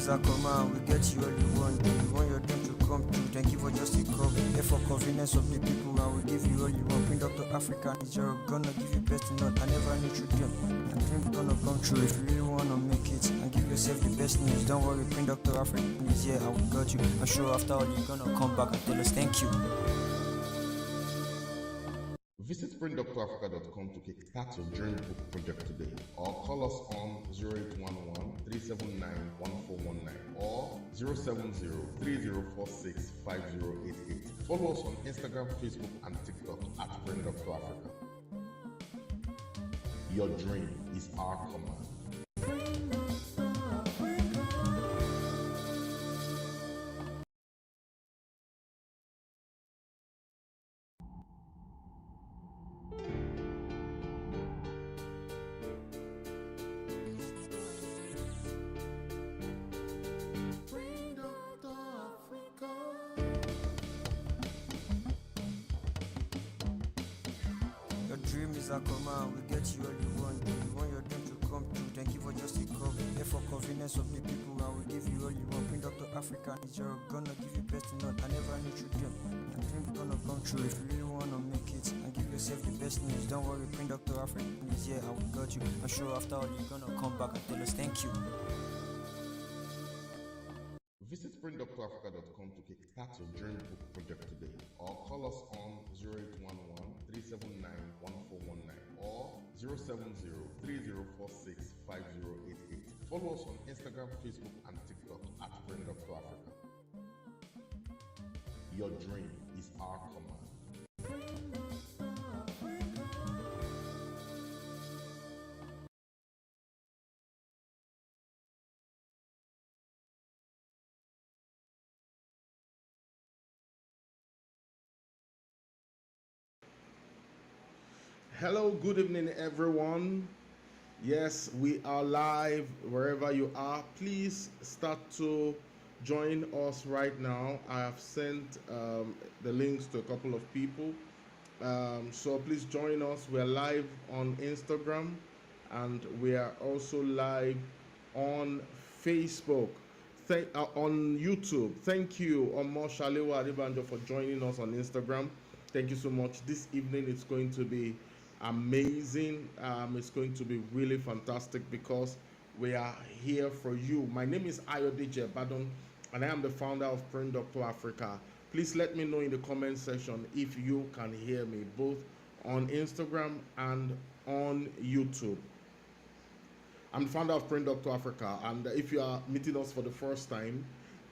is a command, we get you all you want. You want your dream to come true, then give us just a call. Here for convenience of the people, I will give you all you want. Bring Dr. Africa, Nigeria, gonna give you best in I never knew children. Your dream gonna come true if you really wanna make it and give yourself the best news. Don't worry, bring Dr. Africa is here, I will got you. I'm sure after all you're gonna come back and tell us thank you. Visit springdoctorafrica.com to kickstart your dream book project today, or call us on 0811 379 1419 or 070 3046 5088. Follow us on Instagram, Facebook, and TikTok at Spring Doctor Africa. Your dream is our command. Dream is a command, we get you all you want. You want your dream to come true, then give us just a call. Here for convenience of the people, I will give you all you want. Bring Dr. Africa, Nigeria, gonna give you best in I never knew children. Your dream gonna come true if you really wanna make it and give yourself the best news. Don't worry, bring Dr. Africa is here, I will got you. I'm sure after all you're gonna come back and tell us thank you. Visit springdoctorafrica.com to kickstart your dream book project today, or call us on 0811 379 1419 or 070 3046 5088. Follow us on Instagram, Facebook, and TikTok at Spring Doctor Africa. Your dream is our command. Hello, good evening, everyone. Yes, we are live wherever you are. Please start to join us right now. I have sent the links to a couple of people. So please join us. We're live on Instagram and we are also live on Facebook, on YouTube. Thank you, Omo Shalewa Adebanjo, for joining us on Instagram. Thank you so much. This evening it's going to be amazing. It's going to be really fantastic because we are here for you. My name is Ayodeji Badon and I am the founder of Spring Doctor Africa. Please let me know in the comment section if you can hear me both on Instagram and on YouTube. I'm the founder of Spring Doctor Africa, and if you are meeting us for the first time,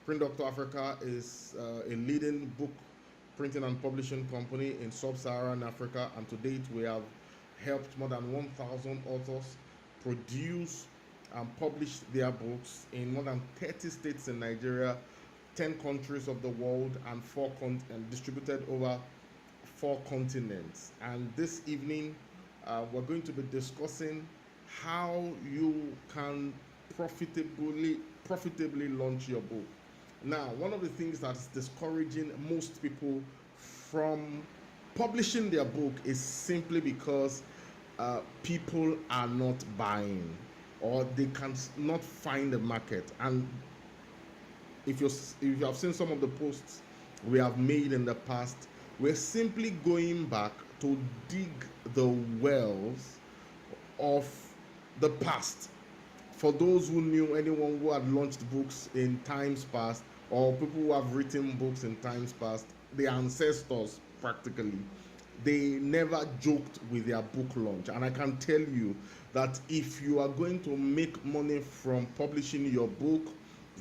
Spring Doctor Africa is a leading book printing and publishing company in sub-Saharan Africa, and to date we have helped more than 1,000 authors produce and publish their books in more than 30 states in Nigeria, 10 countries of the world, and distributed over 4 continents. And this evening we're going to be discussing how you can profitably launch your book. Now, one of the things that's discouraging most people from publishing their book is simply because people are not buying, or they can not find the market. And if you have seen some of the posts we have made in the past, we're simply going back to dig the wells of the past. For those who knew anyone who had launched books in times past, or people who have written books in times past, the ancestors practically, they never joked with their book launch. And I can tell you that if you are going to make money from publishing your book,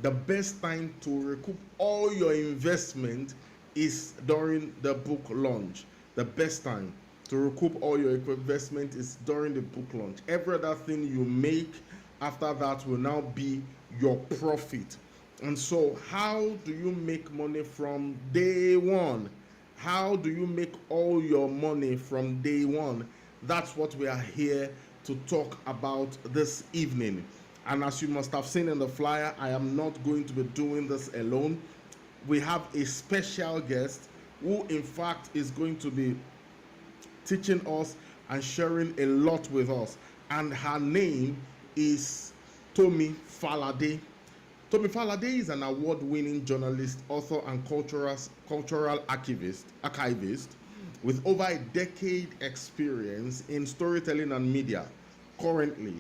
the best time to recoup all your investment is during the book launch. The best time to recoup all your investment is during the book launch. Every other thing you make after that will now be your profit. And so how do you make money from day one? How do you make all your money from day one? That's what we are here to talk about this evening. And as you must have seen in the flyer, I am not going to be doing this alone. We have a special guest who in fact is going to be teaching us and sharing a lot with us. And her name is Tomi Falade. Tomi Falade is an award-winning journalist, author, and cultural archivist with over a decade experience in storytelling and media. Currently,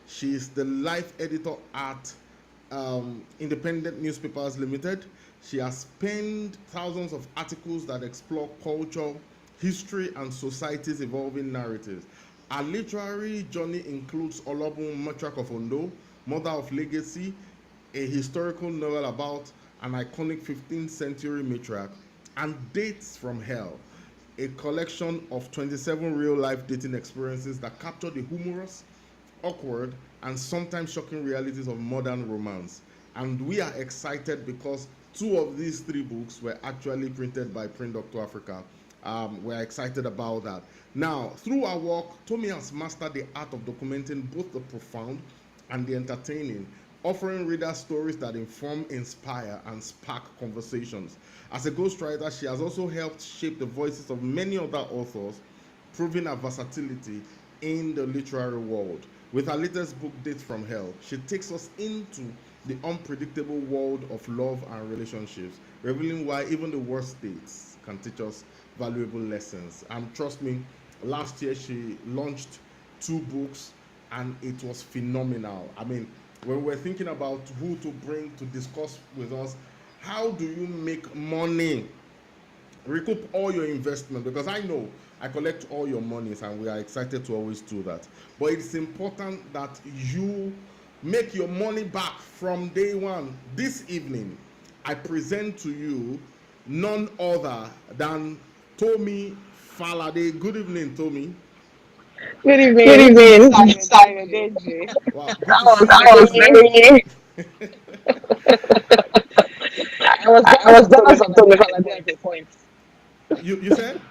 she is the life editor at Independent Newspapers Limited. She has penned thousands of articles that explore culture, history, and society's evolving narratives. Her literary journey includes Olobun Matrak of Ondo, Mother of Legacy, a historical novel about an iconic 15th century matriarch, and Dates from Hell, a collection of 27 real life dating experiences that capture the humorous, awkward, and sometimes shocking realities of modern romance. And we are excited because two of these three books were actually printed by Print Doctor Africa. We're excited about that. Now, through our work, Tomi has mastered the art of documenting both the profound and the entertaining, offering readers stories that inform, inspire, and spark conversations. As a ghostwriter, she has also helped shape the voices of many other authors, proving her versatility in the literary world. With her latest book, Dates from Hell, she takes us into the unpredictable world of love and relationships, revealing why even the worst dates can teach us valuable lessons. And trust me, last year she launched 2 books and it was phenomenal. I mean, when we're thinking about who to bring to discuss with us, how do you make money, recoup all your investment? Because I know I collect all your monies and we are excited to always do that. But it's important that you make your money back from day one. This evening, I present to you none other than Tomi Falade. Good evening, Tomi. Good Good evening, evening, Simon Deji. Wow, good That to was see that you was again. very. I was I jealous was of Tony jealous of Tony Falade at a Falade. point. You said?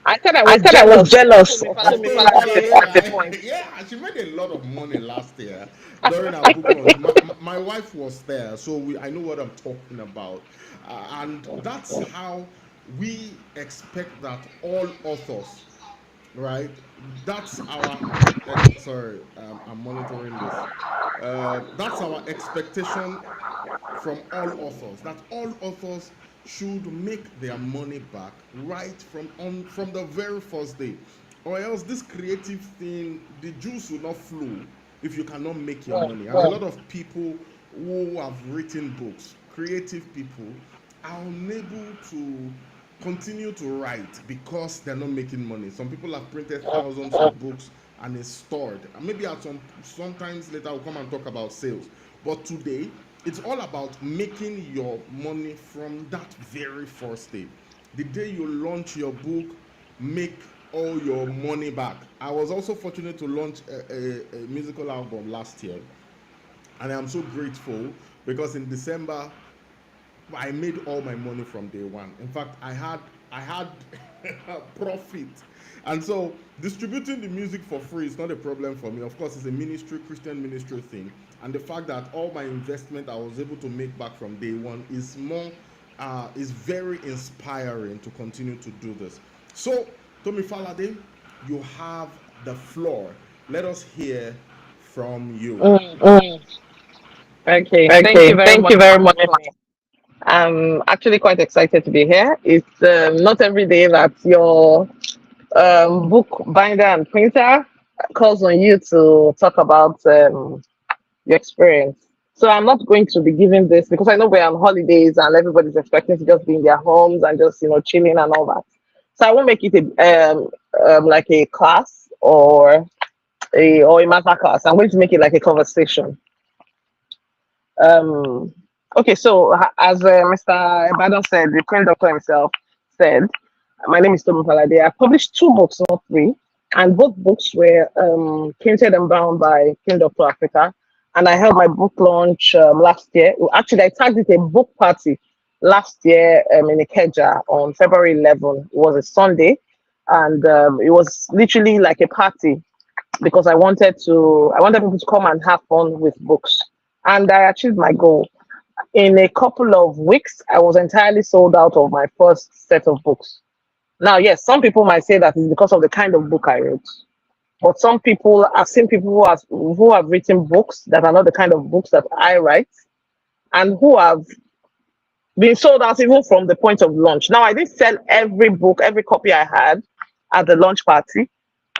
I said I I was said I was jealous of jealous Tony of Of Tony Tony Falade Falade, at a Falade. point. yeah, she made a lot of money last year during our book launch. My wife was there, so I know what I'm talking about. And that's how we expect that all authors, right? That's our, sorry, I'm monitoring this. That's our expectation from all authors, that all authors should make their money back right from the very first day, or else this creative thing, the juice will not flow if you cannot make your money. And a lot of people who have written books, creative people, are unable to continue to write because they're not making money. Some people have printed thousands of books and it's stored. And maybe at sometimes later we'll come and talk about sales. But today, it's all about making your money from that very first day. The day you launch your book, make all your money back. I was also fortunate to launch a musical album last year, and I'm so grateful because in December I made all my money from day one. In fact, I had profit, and so distributing the music for free is not a problem for me. Of course, it's a ministry, Christian ministry thing, and the fact that all my investment I was able to make back from day one is very inspiring to continue to do this. So, Tomi Falade, you have the floor. Let us hear from you. Mm. Okay, thank you Okay, very thank much you for very much. having me. I'm actually quite excited to be here. It's not every day that your book binder and printer calls on you to talk about your experience. So I'm not going to be giving this because I know we're on holidays and everybody's expecting to just be in their homes and just chilling and all that. So I won't make it like a class or a master class. I'm going to make it like a conversation. Um, okay, so as Mr. Ibadan said, the print doctor himself said, my name is Tomi Falade. I published 2 books, not 3, and both books were printed and bound by Print Doctor Africa. And I held my book launch last year. Well, actually, I tagged it a book party last year in Ikeja on February 11. It was a Sunday, and it was literally like a party because I wanted people to come and have fun with books, and I achieved my goal. In a couple of weeks, I was entirely sold out of my first set of books. Now, yes, some people might say that it's because of the kind of book I wrote, but some people, I've seen people who have written books that are not the kind of books that I write, and who have been sold out even from the point of launch. Now, I didn't sell every book, every copy I had at the launch party,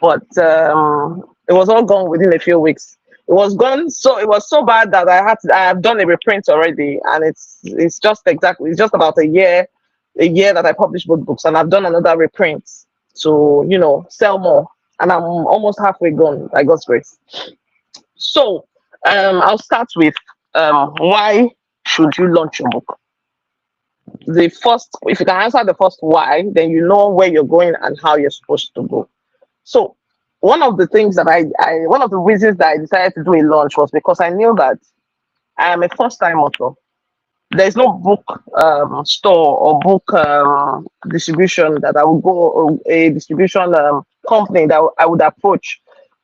but it was all gone within a few weeks. It was gone, so it was so bad that I have done a reprint already, and it's just about a year that I published both books, and I've done another reprint to sell more, and I'm almost halfway gone by God's grace. So I'll start with why should you launch your book? The first, if you can answer the first why, then you know where you're going and how you're supposed to go. So one of the things that one of the reasons that I decided to do a launch was because I knew that I am a first-time author. There's no book store or book distribution that I would go, or a distribution company that I would approach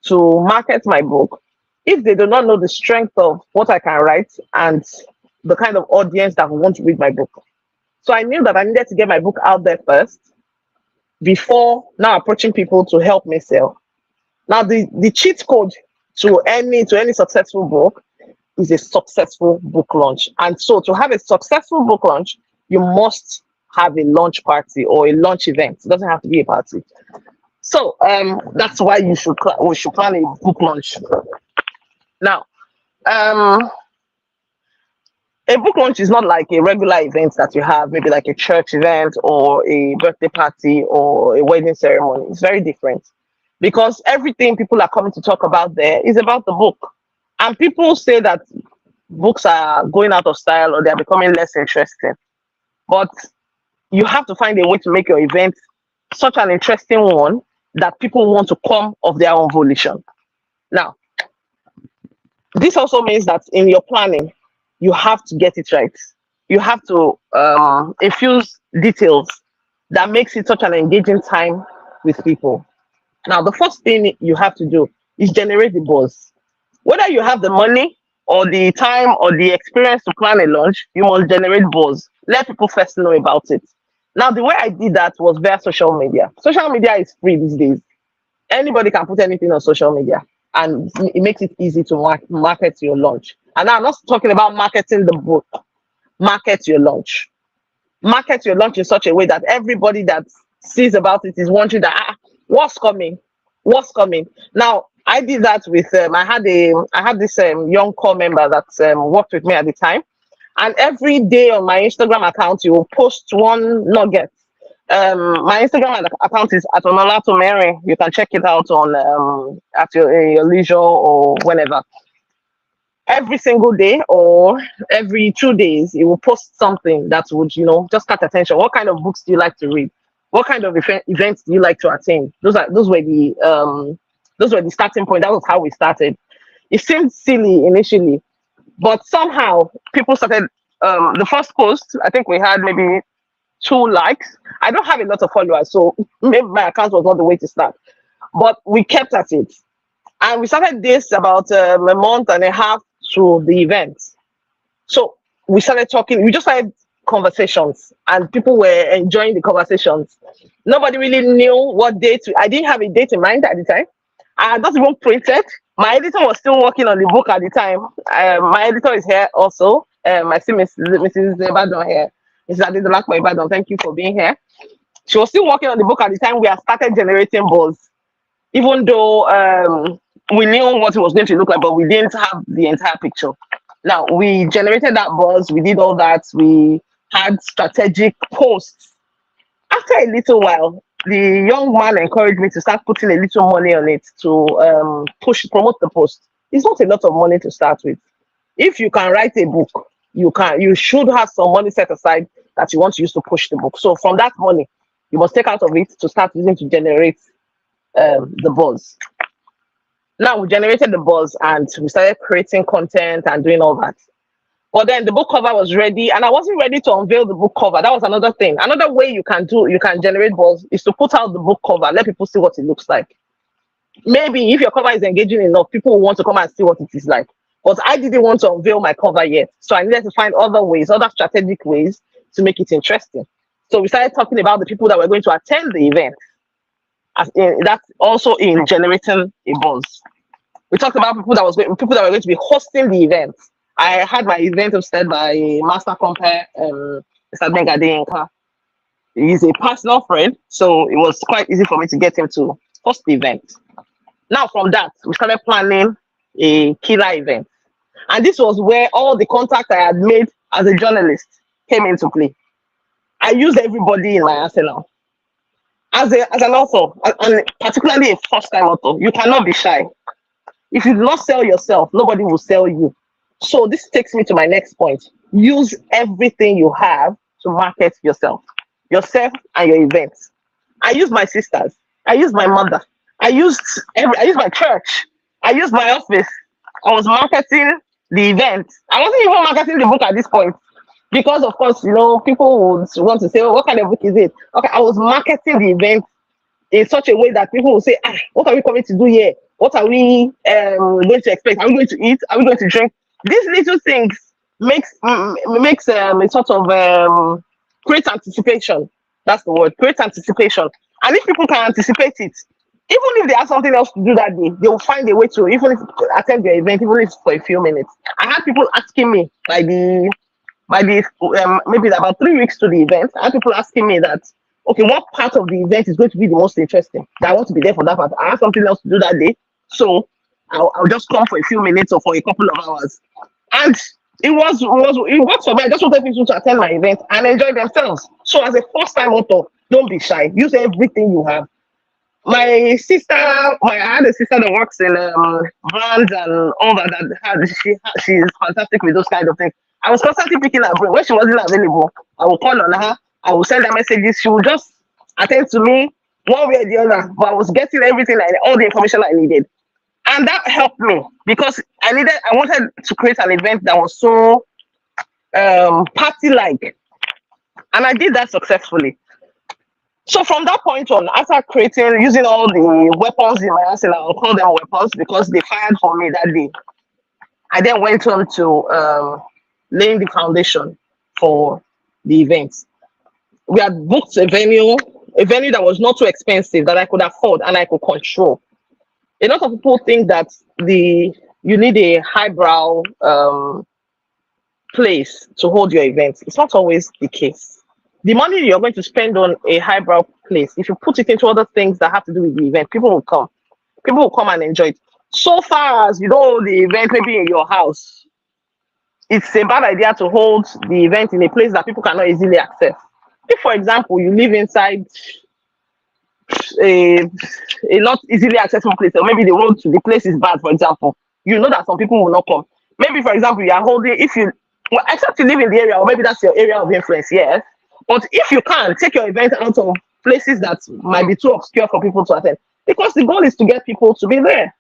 to market my book if they do not know the strength of what I can write and the kind of audience that will want to read my book. So I knew that I needed to get my book out there first before now approaching people to help me sell. Now, the cheat code to any successful book is a successful book launch. And so to have a successful book launch, you must have a launch party or a launch event. It doesn't have to be a party. So that's why we should plan a book launch. Now, a book launch is not like a regular event that you have, maybe like a church event or a birthday party or a wedding ceremony. It's very different because everything people are coming to talk about there is about the book. And people say that books are going out of style or they're becoming less interesting. But you have to find a way to make your event such an interesting one that people want to come of their own volition. Now, this also means that in your planning, you have to get it right. You have to infuse details that makes it such an engaging time with people. Now, the first thing you have to do is generate the buzz. Whether you have the money or the time or the experience to plan a launch, you must generate buzz. Let people first know about it. Now, the way I did that was via social media. Social media is free these days. Anybody can put anything on social media, and it makes it easy to market your launch. And I'm not talking about marketing the book. Market your launch. Market your launch in such a way that everybody that sees about it is wondering that what's coming? What's coming? Now, I did that with I had this young core member that worked with me at the time, and every day on my Instagram account, you will post one nugget. My Instagram account is at Onolatomere. You can check it out on at your leisure or whenever. Every single day or every 2 days, it will post something that would, just catch attention. What kind of books do you like to read? What kind of events do you like to attend? Those were the starting point. That was how we started. It seemed silly initially, but somehow people started. The first post, I think we had maybe 2 likes. I don't have a lot of followers, so maybe my account was not the way to start. But we kept at it, and we started this about a month and a half to the event. So we started talking. We just had conversations, and people were enjoying the conversations. Nobody really knew what date. I didn't have a date in mind at the time. I had not even printed. My editor was still working on the book at the time. My editor is here also. I see Mrs. Ibadan here. Mrs. Adedolakwa Ibadan, thank you for being here. She was still working on the book at the time. We had started generating buzz, even though we knew what it was going to look like, but we didn't have the entire picture. Now, we generated that buzz. We did all that. We had strategic posts. After a little while, the young man encouraged me to start putting a little money on it to promote the post. It's not a lot of money to start with. If you can write a book, you should have some money set aside that you want to use to push the book. So from that money, you must take out of it to start using to generate the buzz. Now we generated the buzz and we started creating content and doing all that. But then the book cover was ready, and I wasn't ready to unveil the book cover. That was another thing. Another way you can generate buzz is to put out the book cover, let people see what it looks like. Maybe if your cover is engaging enough, people will want to come and see what it is like. But I didn't want to unveil my cover yet. So I needed to find other ways, other strategic ways to make it interesting. So we started talking about the people that were going to attend the event. That's also in generating a buzz. We talked about people that were going to be hosting the event. I had my event hosted by Master Compare, Mr. Benga. He's a personal friend, so it was quite easy for me to get him to host the event. Now, from that, we started planning a killer event. And this was where all the contacts I had made as a journalist came into play. I used everybody in my arsenal. As an author, and particularly a first-time author, you cannot be shy. If you do not sell yourself, nobody will sell you. So this takes me to my next point. Use everything you have to market yourself and your events. I used my sisters. I used my mother. I used my church. I used my office. I was marketing the event. I wasn't even marketing the book at this point because, of course, people would want to say, "Oh, what kind of book is it?" Okay, I was marketing the event in such a way that people will say, "What are we coming to do here? What are we going to expect? Are we going to eat? Are we going to drink?" These little things makes a sort of great anticipation. That's the word, great anticipation. And if people can anticipate it, even if they have something else to do that day, they will find a way to even if attend their event, even if it's for a few minutes. I had people asking me maybe about 3 weeks to the event. I had people asking me that, okay, what part of the event is going to be the most interesting? That I want to be there for that part. I have something else to do that day, so I'll just come for a few minutes or for a couple of hours. And it worked for me. I just wanted people to attend my event and enjoy themselves. So as a first-time author, don't be shy. Use everything you have. I had a sister that works in brands and all that. She's fantastic with those kind of things. I was constantly picking her brain. When she wasn't available, I would call on her. I would send her messages. She would just attend to me one way or the other. But I was getting everything, all the information I needed. And that helped me because I wanted to create an event that was so party-like. And I did that successfully. So from that point on, after using all the weapons in my arsenal, I'll call them weapons because they fired for me that day. I then went on to laying the foundation for the events. We had booked a venue that was not too expensive, that I could afford and I could control. A lot of people think that you need a highbrow place to hold your events. It's not always the case. The money you're going to spend on a highbrow place, if you put it into other things that have to do with the event, people will come. People will come and enjoy it. So far as you don't hold the event maybe in your house, it's a bad idea to hold the event in a place that people cannot easily access. If, for example, you live inside a not easily accessible place, or maybe the place is bad, for example, you know that some people will not come. Maybe, for example, you are holding, except you live in the area, or maybe that's your area of influence, yes. But if you can, take your event out of places that might be too obscure for people to attend, because the goal is to get people to be there.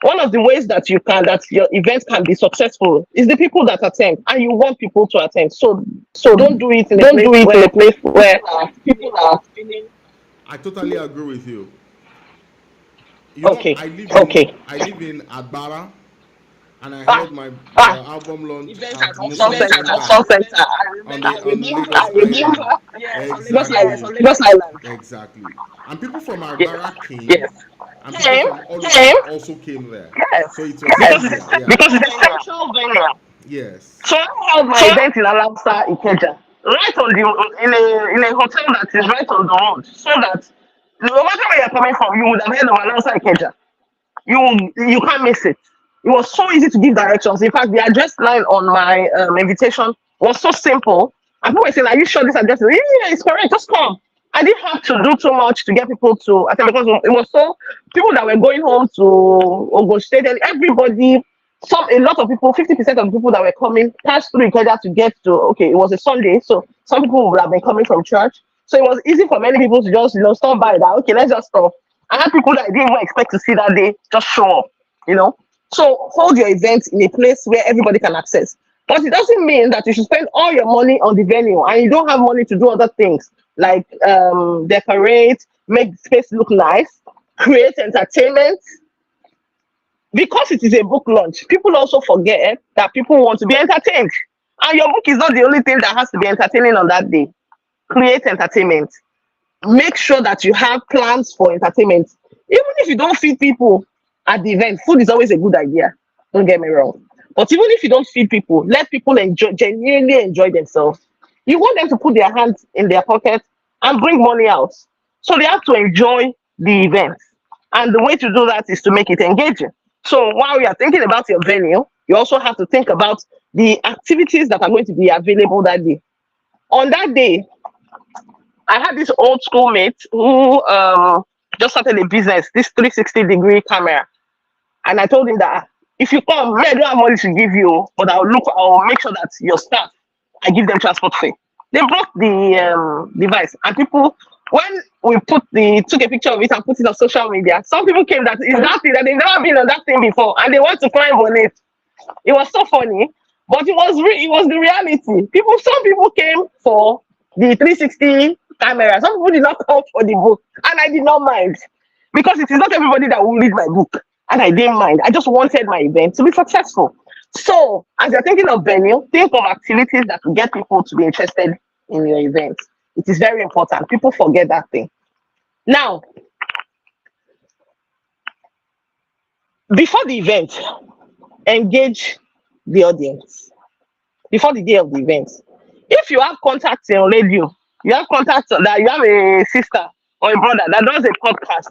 One of the ways that your event can be successful is the people that attend, and you want people to attend. So don't do it in a place where people are feeling. I totally agree with you. Okay. I live in Adbara, and I held my album launch at Musa Center on the Lagos Island. Exactly. And people from Adbara came. Yes. And people from all over also came there. Yes. So it was because it's a central venue. Yes. So I held my event in Alausa, Ikeja, right on in a hotel that is right on the road, so that no matter where you're coming from, you would have heard of Alausa, Ikeja. You can't miss it. It was so easy to give directions. In fact, the address line on my invitation was so simple. And people were saying, "Are you sure this address is?" Yeah, it's correct. Just come. I didn't have to do too much to get people to attend because it was so people that were going home to Ogun State and everybody. A lot of people, 50% of the people that were coming passed through Ikeja to get to. Okay, it was a Sunday, so some people would have been coming from church. So it was easy for many people to just stop by that. Okay, let's just stop. I had people that I didn't even expect to see that day just show up. So hold your event in a place where everybody can access. But it doesn't mean that you should spend all your money on the venue and you don't have money to do other things like decorate, make the space look nice, create entertainment. Because it is a book launch, people also forget that people want to be entertained. And your book is not the only thing that has to be entertaining on that day. Create entertainment. Make sure that you have plans for entertainment. Even if you don't feed people at the event, food is always a good idea. Don't get me wrong. But even if you don't feed people, let people enjoy, genuinely enjoy themselves. You want them to put their hands in their pocket and bring money out. So they have to enjoy the event. And the way to do that is to make it engaging. So while you are thinking about your venue, you also have to think about the activities that are going to be available that day. On that day, I had this old schoolmate who just started a business, this 360-degree camera. And I told him that if you come, I don't have money to give you, but I'll make sure that your staff, I give them transport fare. They brought the device, and people, when we took a picture of it and put it on social media, some people came that is that thing that they've never been on that thing before, and they want to climb on it. It was so funny, but it was the reality. Some people came for the 360 camera. Some people did not come for the book, and I did not mind because it is not everybody that will read my book, and I didn't mind. I just wanted my event to be successful. So, as you're thinking of venue, think of activities that will get people to be interested in your event. It is very important. People forget that thing. Now, before the event, engage the audience. Before the day of the event, if you have contacts in radio, you have contacts that you have a sister or a brother that does a podcast,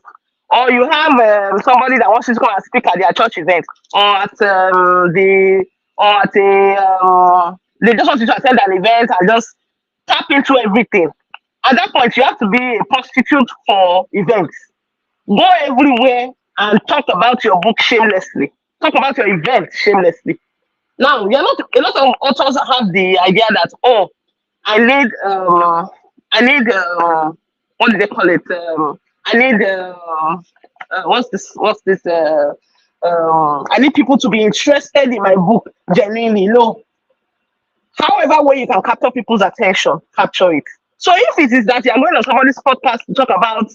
or you have somebody that wants to come and speak at their church event, or at they just want you to attend an event and just tap into everything. At that point, you have to be a prostitute for events. Go everywhere and talk about your book shamelessly. Talk about your event shamelessly. Now, you're not. A lot of authors have the idea that I need what do they call it? I need what's this? I need people to be interested in my book genuinely. No. However way you can capture people's attention, capture it. So if it is that you're going on somebody's podcast to talk about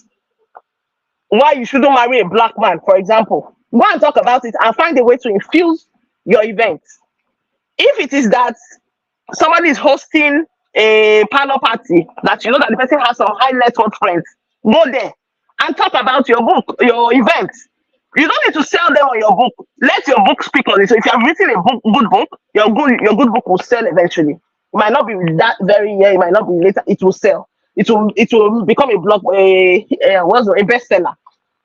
why you shouldn't marry a black man, for example, go and talk about it and find a way to infuse your event. If it is that somebody is hosting a panel party that you know that the person has some high net worth friends, go there and talk about your book, your event. You don't need to sell them on your book. Let your book speak on it. So if you have written a good book, your good book will sell eventually. It might not be that very year, it might not be later. It will sell. It will become a bestseller.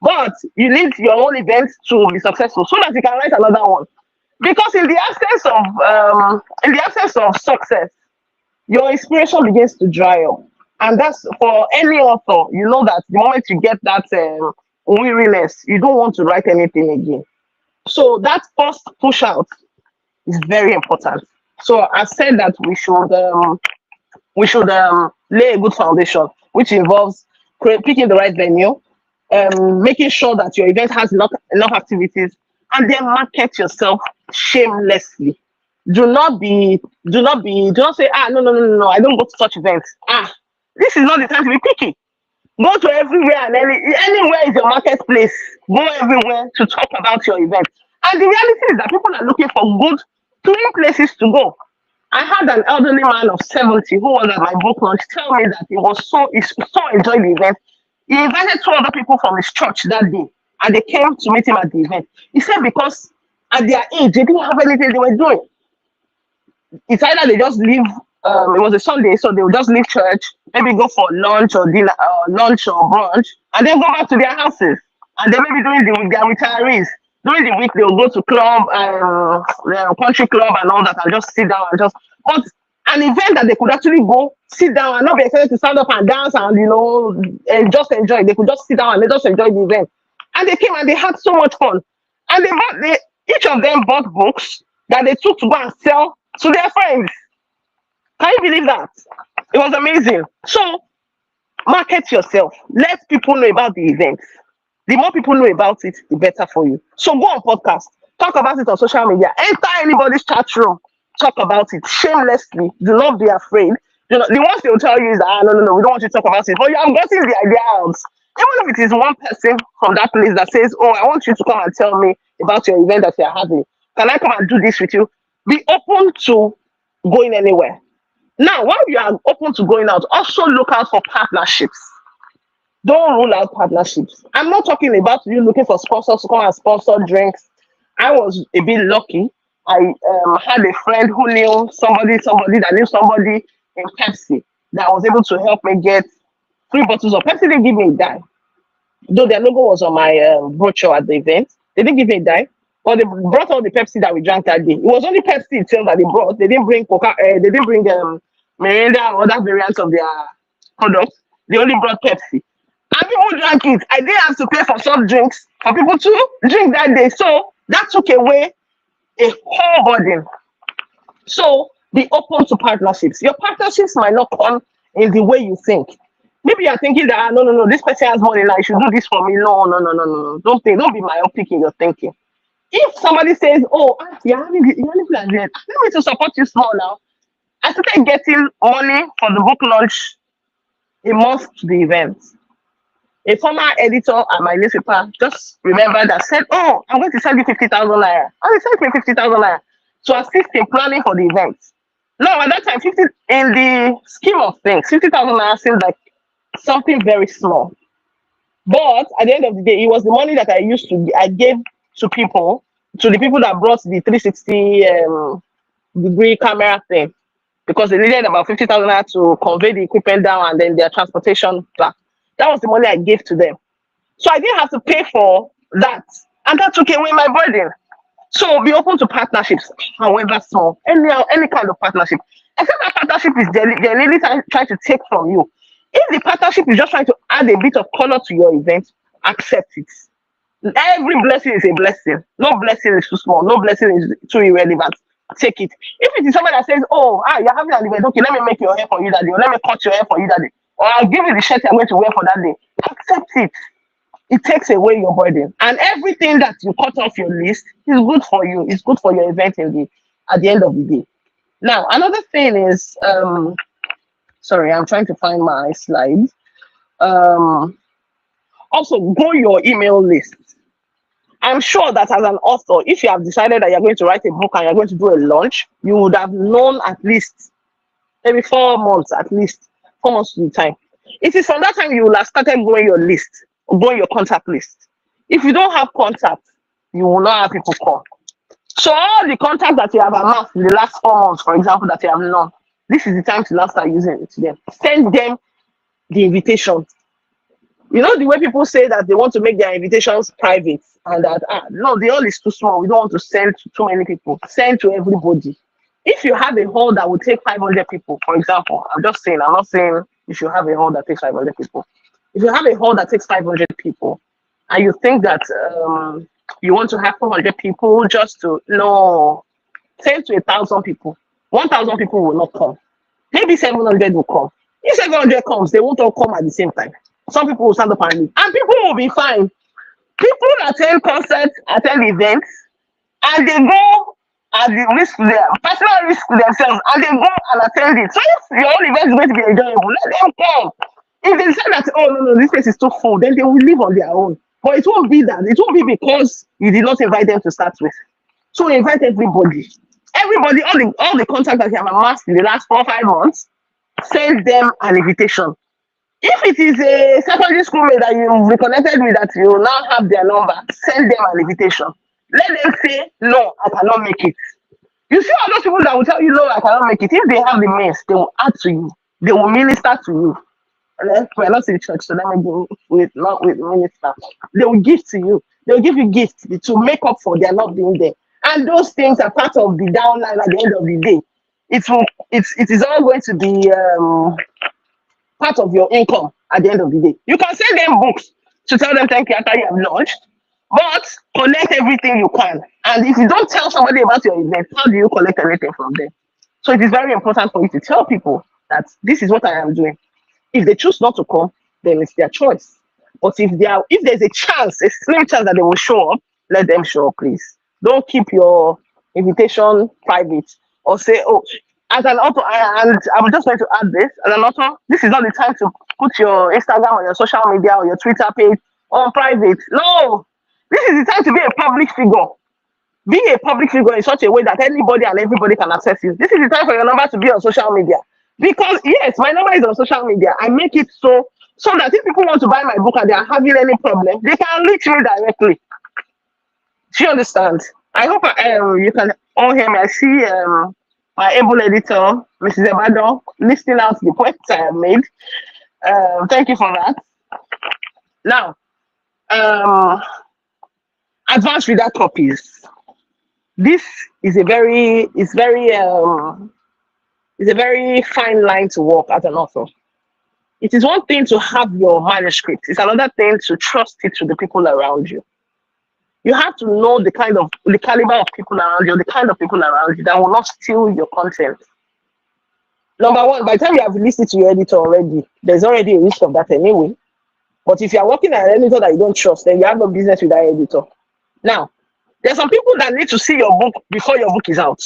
But you need your own event to be successful so that you can write another one. Because in the absence of success, your inspiration begins to dry up. And that's for any author, you know that the moment you get that weariness, you don't want to write anything again. So that first push out is very important. So I said that we should lay a good foundation, which involves picking the right venue, making sure that your event has enough activities, and then market yourself shamelessly. Do not say, no, I don't go to such events. This is not the time to be picky. Go to everywhere and anywhere is your marketplace. Go everywhere to talk about your event. And the reality is that people are looking for good, clean places to go. I had an elderly man of 70 who was at my book launch tell me that he so enjoyed the event. He invited 2 other people from his church that day, and they came to meet him at the event. He said because at their age, they didn't have anything they were doing. It's either they just leave, it was a Sunday, so they would just leave church, maybe go for lunch or dinner, lunch or brunch, and then go back to their houses. And then maybe during the week, they are retirees. During the week, they'll go to club, country club and all that, and just sit down and but an event that they could actually go, sit down and not be expected to stand up and dance and, and just enjoy. They could just sit down and they just enjoy the event. And they came and they had so much fun. And each of them bought books that they took to go and sell to their friends. Can you believe that? It was amazing. So, market yourself. Let people know about the event. The more people know about it, the better for you. So go on podcast. Talk about it on social media. Enter anybody's chat room. Talk about it shamelessly. Do not be afraid. The ones they will tell you is that, no, we don't want you to talk about it. But you have gotten the idea out. Even if it is one person from that place that says, I want you to come and tell me about your event that you're having. Can I come and do this with you? Be open to going anywhere. Now, while you are open to going out, also look out for partnerships. Don't rule out partnerships. I'm not talking about you looking for sponsors to come and sponsor drinks. I was a bit lucky I had a friend who knew somebody that knew somebody in Pepsi that was able to help me get 3 bottles of Pepsi. They didn't give me a dime, though their logo was on my brochure at the event. They didn't give me a dime, but they brought all the Pepsi that we drank that day. It was only Pepsi itself that they brought. They didn't bring Coca. They didn't bring Mirinda or other variants of their products. They only brought Pepsi. And people drank it. I didn't have to pay for soft drinks for people to drink that day. So that took away a whole burden. So be open to partnerships. Your partnerships might not come in the way you think. Maybe you're thinking that no, this person has money now, you should do this for me. No. Don't be myopic in your thinking. If somebody says, oh, you're having like that, let me to support you small now. I started getting money for the book launch a month to the event. A former editor at my newspaper just remembered that said, oh, I'm going to send you 50,000 naira. And he sent me 50,000 naira to assist in planning for the event. Now, at that time, 50 in the scheme of things, 50,000 naira seems like something very small. But at the end of the day, it was the money that I gave to people, to the people that brought the 360 degree camera thing, because they needed about 50,000 naira to convey the equipment down and then their transportation back. That was the money I gave to them. So I didn't have to pay for that. And that took away my burden. So be open to partnerships, however small, any kind of partnership. Except that partnership is genuinely trying to take from you. If the partnership is just trying to add a bit of color to your event, accept it. Every blessing is a blessing. No blessing is too small. No blessing is too irrelevant. Take it. If it is somebody that says, oh, you're having an event, okay, let me make your hair for you that day, or let me cut your hair for you that day, or I'll give you the shirt I'm going to wear for that day. Accept it. It takes away your burden. And everything that you cut off your list is good for you. It's good for your event at the end of the day. Now, another thing is, sorry, I'm trying to find my slides. Also, grow your email list. I'm sure that as an author, if you have decided that you're going to write a book and you're going to do a launch, you would have known at least maybe 4 months, at least 4 months to the time. It is from that time you will have started growing your list, growing your contact list. If you don't have contact, you will not have people come. So all the contacts that you have amassed in the last 4 months, for example, that you have known, this is the time to now start using it to them. Send them the invitation. You know the way people say that they want to make their invitations private and that, no, the hall is too small. We don't want to send to too many people. Send to everybody. If you have a hall that will take 500 people, for example, I'm just saying, I'm not saying you should have a hall that takes 500 people. If you have a hall that takes 500 people and you think that you want to have 400 people just to, no, send to 1,000 people. 1,000 people will not come. Maybe 700 will come. If 700 comes, they won't all come at the same time. Some people will stand up and leave. And people will be fine. People attend concerts, attend events, and they go at the risk to their personal risk to themselves, and they go and attend it. So if your own event is going to be enjoyable, let them come. If they decide that, oh no, this place is too full, then they will leave on their own. But it won't be that. It won't be because you did not invite them to start with. So invite everybody. Everybody, all the contacts that you have amassed in the last 4 or 5 months, send them an invitation. If it is a secondary schoolmate that you reconnected with that you now have their number, send them an invitation. Let them say, no, I cannot make it. You see all those people that will tell you, no, I cannot make it. If they have the means, they will add to you. They will minister to you. We're not in the church, so let me go not with minister. They will give to you. They will give you gifts to make up for their not being there. And those things are part of the downline at the end of the day. It is all going to be part of your income at the end of the day. You can send them books to tell them thank you after you have launched, but collect everything you can. And if you don't tell somebody about your event, how do you collect everything from them? So it is very important for you to tell people that this is what I am doing. If they choose not to come, then it's their choice. But if there's a chance, a slim chance that they will show up, let them show up, please. Don't keep your invitation private or say, oh, as an author, and I'm just going to add this, as an author, this is not the time to put your Instagram or your social media or your Twitter page on private. No, this is the time to be a public figure. Be a public figure in such a way that anybody and everybody can access you. This is the time for your number to be on social media. Because yes, my number is on social media. I make it so that if people want to buy my book and they are having any problem, they can reach me directly. Do you understand? I hope you can all hear me. I see my able editor, Mrs. Ebado, listing out the points I have made. Thank you for that. Now, um, advanced reader copies. This is a very, it's a very fine line to walk as an author. It is one thing to have your manuscript. It's another thing to trust it to the people around you. You have to know the caliber of people around you, the kind of people around you that will not steal your content. Number one, by the time you have released it to your editor already, there's already a risk of that anyway. But if you are working at an editor that you don't trust, then you have no business with that editor. Now, there are some people that need to see your book before your book is out,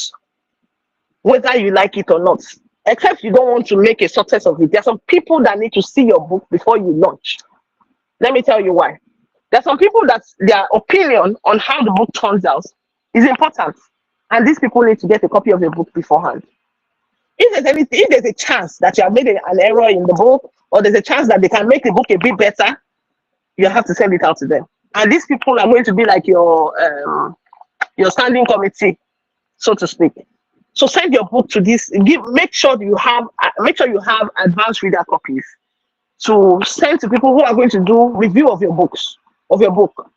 whether you like it or not. Except you don't want to make a success of it. There are some people that need to see your book before you launch. Let me tell you why. There are some people that their opinion on how the book turns out is important. And these people need to get a copy of your book beforehand. If there's a chance that you have made an error in the book, or there's a chance that they can make the book a bit better, you have to send it out to them. And these people are going to be like your standing committee, so to speak. So send your book to this. Make sure you have advanced reader copies to send to people who are going to do review of your books, of your book.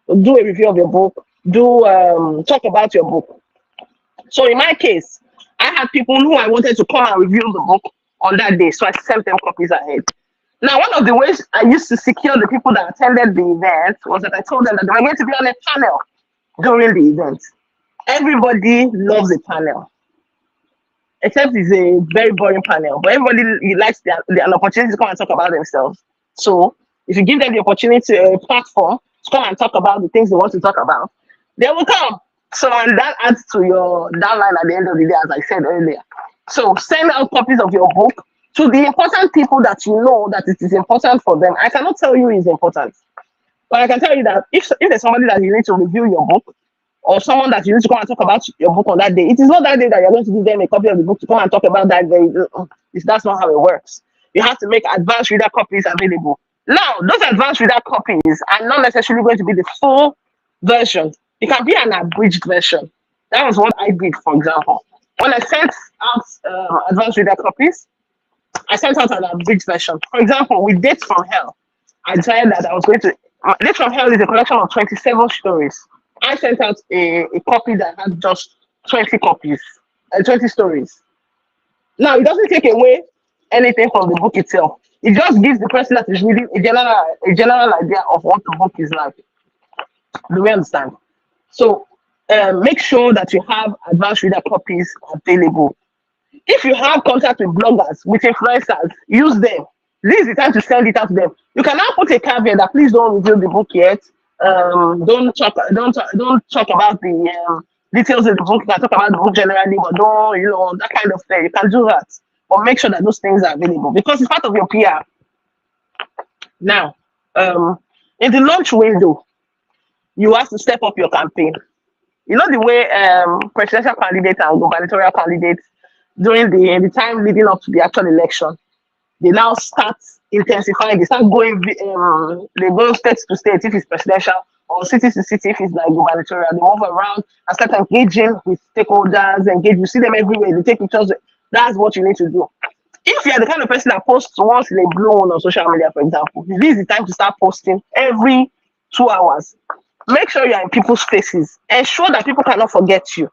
Do a review of your book. Talk about your book. So in my case, I had people who I wanted to come and review the book on that day, so I sent them copies ahead. Now, one of the ways I used to secure the people that attended the event was that I told them that they were going to be on a panel during the event. Everybody loves a panel, except it's a very boring panel. But everybody likes an opportunity to come and talk about themselves. So if you give them the opportunity, a platform to come and talk about the things they want to talk about, they will come. So and that adds to your downline at the end of the day, as I said earlier. So send out copies of your book to the important people that you know that it is important for them. I cannot tell you it's important, but I can tell you that if there's somebody that you need to review your book, or someone that you need to come and talk about your book on that day, it is not that day that you're going to give them a copy of the book to come and talk about that day. That's not how it works. You have to make advanced reader copies available. Now, those advanced reader copies are not necessarily going to be the full version. It can be an abridged version. That was what I did, for example. When I sent out advanced reader copies, I sent out an abridged version. For example, with Dates from Hell, I decided that I was going to... Dates from Hell is a collection of 27 stories. I sent out a copy that had just 20 copies, 20 stories. Now, it doesn't take away anything from the book itself. It just gives the person that is reading a general idea of what the book is like. Do we understand? So make sure that you have advanced reader copies available. If you have contact with bloggers, with influencers, use them. This is the time to send it out to them. You can now put a caveat that please don't reveal the book yet. Don't talk about the details of the book. You can talk about the book generally, but don't, that kind of thing. You can do that, but make sure that those things are available because it's part of your PR. Now, in the launch window, you have to step up your campaign. You know the way presidential candidates and gubernatorial candidates during the time leading up to the actual election, they now start intensifying. They start going. They go state to state if it's presidential, or city to city if it's like gubernatorial. They move around and start engaging with stakeholders. You see them everywhere. They take pictures. That's what you need to do. If you're the kind of person that posts once in a blue moon on social media, for example, this is the time to start posting every 2 hours. Make sure you're in people's faces. Ensure that people cannot forget you.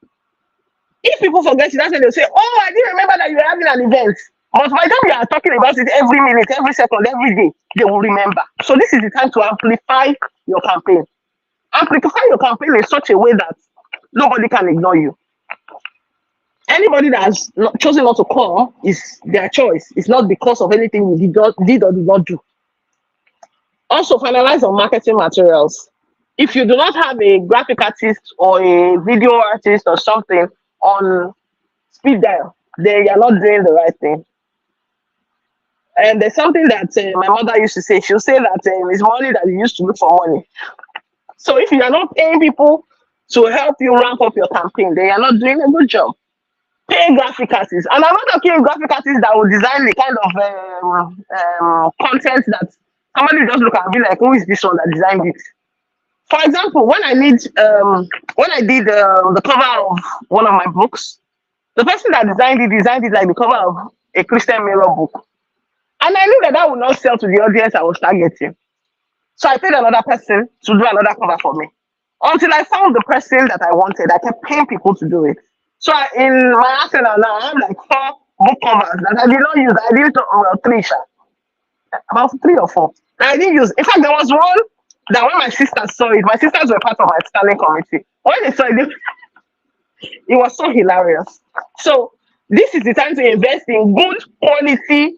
If people forget you, that's when they'll say, oh, I didn't remember that you were having an event. But by the time you are talking about it every minute, every second, every day, they will remember. So this is the time to amplify your campaign. Amplify your campaign in such a way that nobody can ignore you. Anybody that has chosen not to come is their choice. It's not because of anything you did or did not do. Also, finalize on marketing materials. If you do not have a graphic artist or a video artist or something on speed dial, then you're not doing the right thing. And there's something that my mother used to say. She'll say that it's money that you used to look for money. So if you are not paying people to help you ramp up your campaign, then you're not doing a good job. Pay graphic artists. And I'm not talking graphic artists that will design the kind of content that somebody just look at and be like, who is this one that designed it? For example, when I did the cover of one of my books, the person that designed it like the cover of a Christian Mirror book, and I knew that that would not sell to the audience I was targeting. So I paid another person to do another cover for me. Until I found the person that I wanted, I kept paying people to do it. So in my arsenal now, I have like 4 book covers that I did not use. I didn't three, about 3 or 4. I didn't use. In fact, there was one that when my sisters saw it, my sisters were part of my standing committee. When they saw it, it was so hilarious. So this is the time to invest in good quality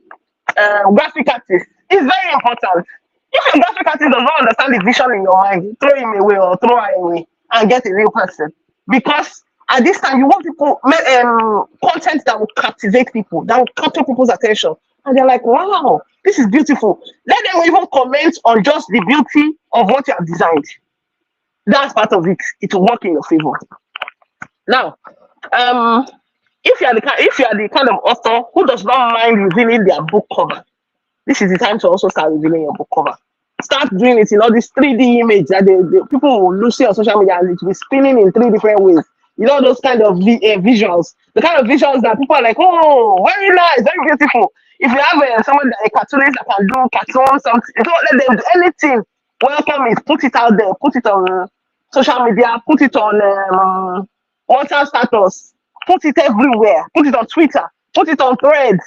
graphic artists. It's very important. If a graphic artist does not understand the vision in your mind, throw him away or throw her away and get a real person. Because at this time, you want people content that will captivate people, that will capture people's attention. And they're like, wow, this is beautiful. Let them even comment on just the beauty of what you have designed. That's part of it. It will work in your favor. Now, if you are the kind of author who does not mind revealing their book cover, this is the time to also start revealing your book cover. Start doing it in all these 3D images that the people will lose on social media, and it will be spinning in 3 different ways. You know, those kind of visuals, the kind of visuals that people are like, oh, very nice, very beautiful. If you have someone a cartoonist that can do cartoons, something, don't let them do anything. Welcome it, put it out there, put it on social media, put it on WhatsApp status, put it everywhere, put it on Twitter, put it on Threads.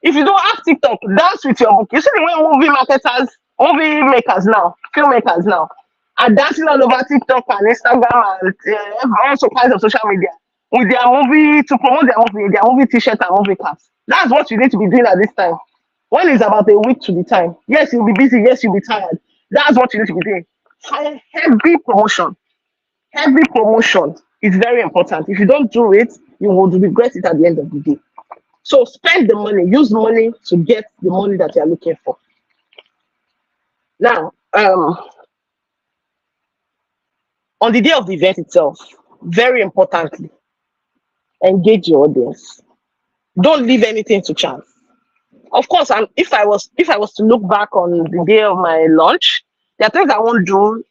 If you don't have TikTok, dance with your book. You see the way movie makers now, filmmakers now, are dancing all over TikTok and Instagram and also kinds of social media with their movie to promote their movie t-shirt and movie caps. That's what you need to be doing at this time. When it's about a week to the time. Yes, you'll be busy. Yes, you'll be tired. That's what you need to be doing. Heavy promotion. Heavy promotion is very important. If you don't do it, you will regret it at the end of the day. So spend the money, use money to get the money that you are looking for. Now, on the day of the event itself, very importantly, engage your audience. Don't leave anything to chance. Of course, if I was to look back on the day of my launch, there are things I won't do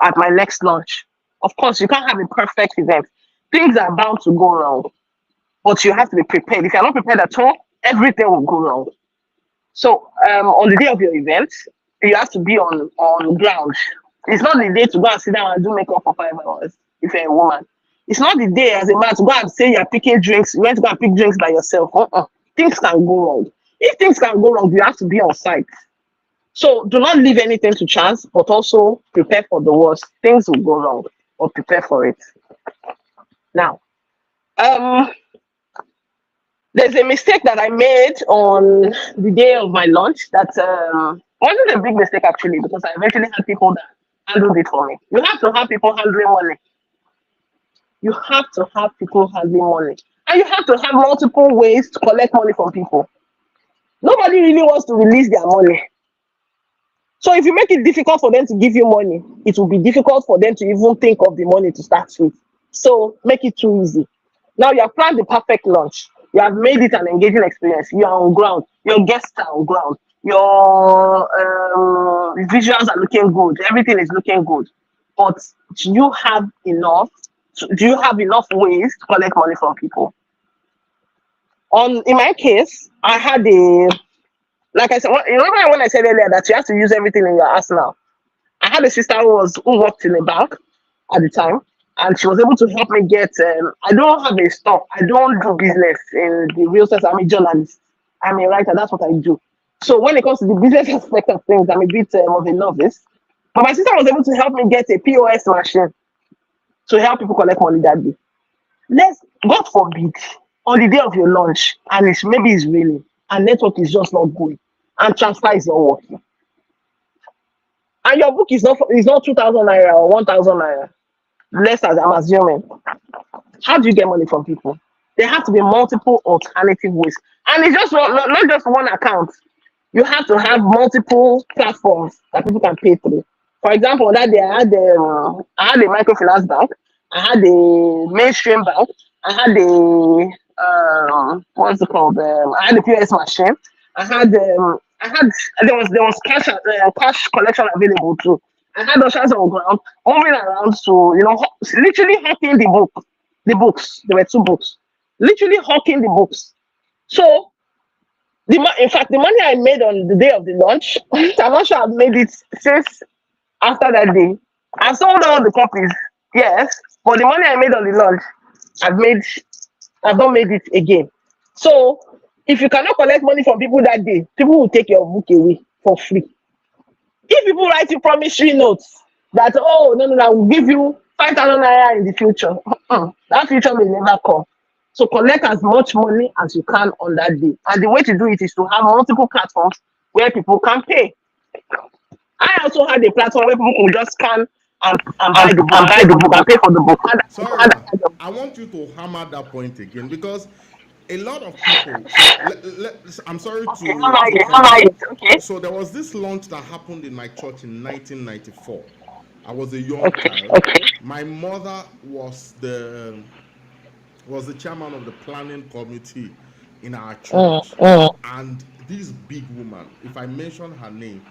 at my next launch. Of course, you can't have a perfect event. Things are bound to go wrong, but you have to be prepared. If you're not prepared at all, everything will go wrong. So on the day of your event, you have to be on ground. It's not the day to go and sit down and do makeup for 5 hours if you're a woman. It's not the day as a man to go and say you're picking drinks. You went to go and pick drinks by yourself. Things can go wrong. If things can go wrong, you have to be on site. So do not leave anything to chance, but also prepare for the worst. Things will go wrong, or prepare for it. Now, there's a mistake that I made on the day of my launch that wasn't a big mistake actually, because I eventually had people that handled it for me. You have to have people handling money. You have to have people handling money. And you have to have multiple ways to collect money from people. Nobody really wants to release their money. So if you make it difficult for them to give you money, it will be difficult for them to even think of the money to start with. So make it too easy. Now you have planned the perfect launch. You have made it an engaging experience. You are on ground. Your guests are on ground. Your visuals are looking good. Everything is looking good. But do you have enough ways to collect money from people? In my case, I had like I said, remember when I said earlier that you have to use everything in your arsenal? I had a sister who worked in a bank at the time, and she was able to help me get. I don't have a store. I don't do business in the real sense. I'm a journalist. I'm a writer. That's what I do. So when it comes to the business aspect of things, I'm a bit of a novice. But my sister was able to help me get a POS machine to help people collect money that day. God forbid, on the day of your launch, and maybe it's raining, and network is just not going, and transfer is not working, and your book is not 2,000 naira or 1,000 naira, less as I'm assuming. How do you get money from people? There have to be multiple alternative ways, and it's just not just one account. You have to have multiple platforms that people can pay through. For example, that day I had a microfinance bank, I had a mainstream bank, I had a what's it called? I had a POS machine. There was cash collection available too. I had ushers on ground, moving around to, literally hawking the books. There were two books, literally hawking the books. So in fact, the money I made on the day of the launch, I'm not sure I've made it since after that day. I've sold all the copies, yes, but the money I made on the launch, I've made, I've not made it again. So if you cannot collect money from people that day, people will take your book away for free. If people write you promissory notes that, oh, no, no, no, I will give you 5,000 naira in the future, that future may never come. So collect as much money as you can on that day. And the way to do it is to have multiple platforms where people can pay. I also had a platform where people could just scan and buy the book, and pay for the book. Sorry, I want you to hammer that point again because a lot of people. I'm sorry Okay. So there was this launch that happened in my church in 1994. I was a young child. Okay. My mother was the chairman of the planning committee in our church, and this big woman, if I mention her name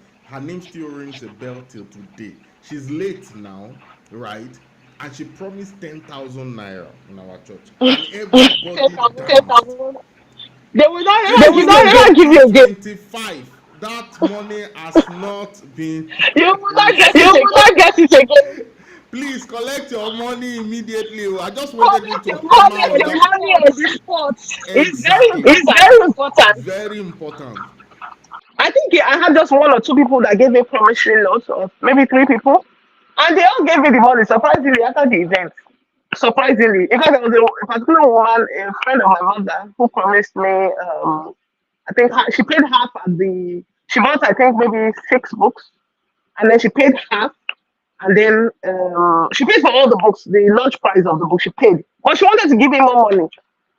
still rings a bell till today. She's late now, right? And she promised 10,000 naira in our church, and everybody danced. They will not give you again. 25. That money has not been. You will not get it again. Please collect your money immediately. I just wanted you to Collect your money on the spot. Exactly. It's very important. Very important. I think I had just one or two people that gave me promissory notes, or maybe three people, and they all gave me the money surprisingly after the event. Surprisingly, in fact, there was a particular woman, a friend of my mother, who promised me. I think she paid half at the. She bought, I think, maybe 6 books, and then she paid half, and then she paid for all the books, the launch price of the book. She paid, but she wanted to give me more money,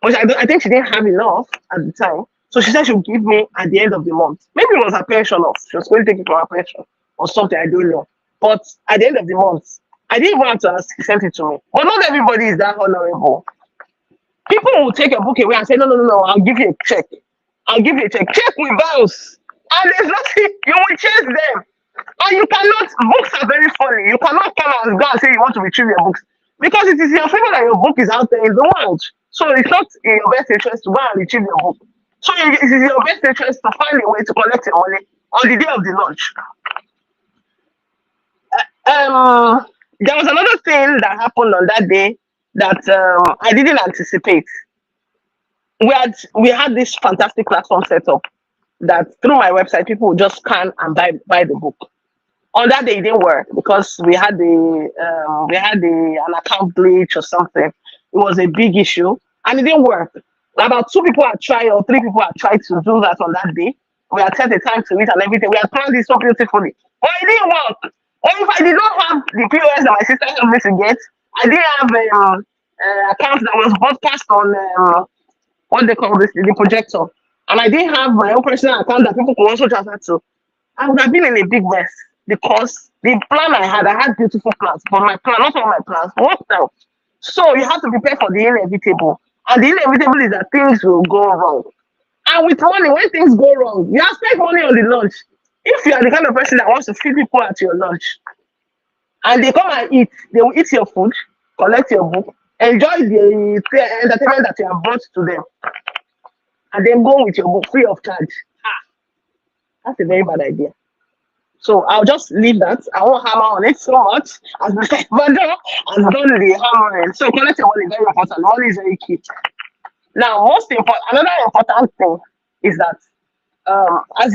but I think she didn't have enough at the time. So she said she would give me at the end of the month. Maybe it was her pension off. She was going to take it from her pension or something. I don't know. But at the end of the month, I didn't even have to ask. She sent it to me. But not everybody is that honorable. People will take your book away and say, no, no, no, no, I'll give you a check. I'll give you a check. Check will bounce. And there's nothing, you will chase them. And you cannot, books are very funny. You cannot come and go and say you want to retrieve your books. Because it is your favor that your book is out there in the world. So it's not in your best interest to go and retrieve your book. So it is in your best interest to find a way to collect your money on the day of the launch. There was another thing that happened on that day that I didn't anticipate. We had this fantastic platform set up that through my website people would just scan and buy the book. On that day it didn't work because we had an account glitch or something. It was a big issue and it didn't work. About 2 people had tried or 3 people had tried to do that on that day. We had set a time to it and everything. We had planned it so beautifully, but it didn't work. Or if I did not have the POS that my sister helped me to get, I didn't have account that was broadcast on what they call this, the projector, and I didn't have my own personal account that people could also transfer to, I would have been in a big mess because the plan I had beautiful plans, but my plan, not all my plans, worked out. So you have to prepare for the inevitable, and the inevitable is that things will go wrong. And with money, when things go wrong, you have spent money on the lunch. If you are the kind of person that wants to feed people at your lunch, and they come and eat, they will eat your food, collect your book, enjoy the entertainment that you have brought to them, and then go with your book free of charge. That's a very bad idea. So I'll just leave that. I won't hammer on it so much as Mr. Ibadan has done the hammering. So collect your money is very important. Money is very key. Now, another important thing is that as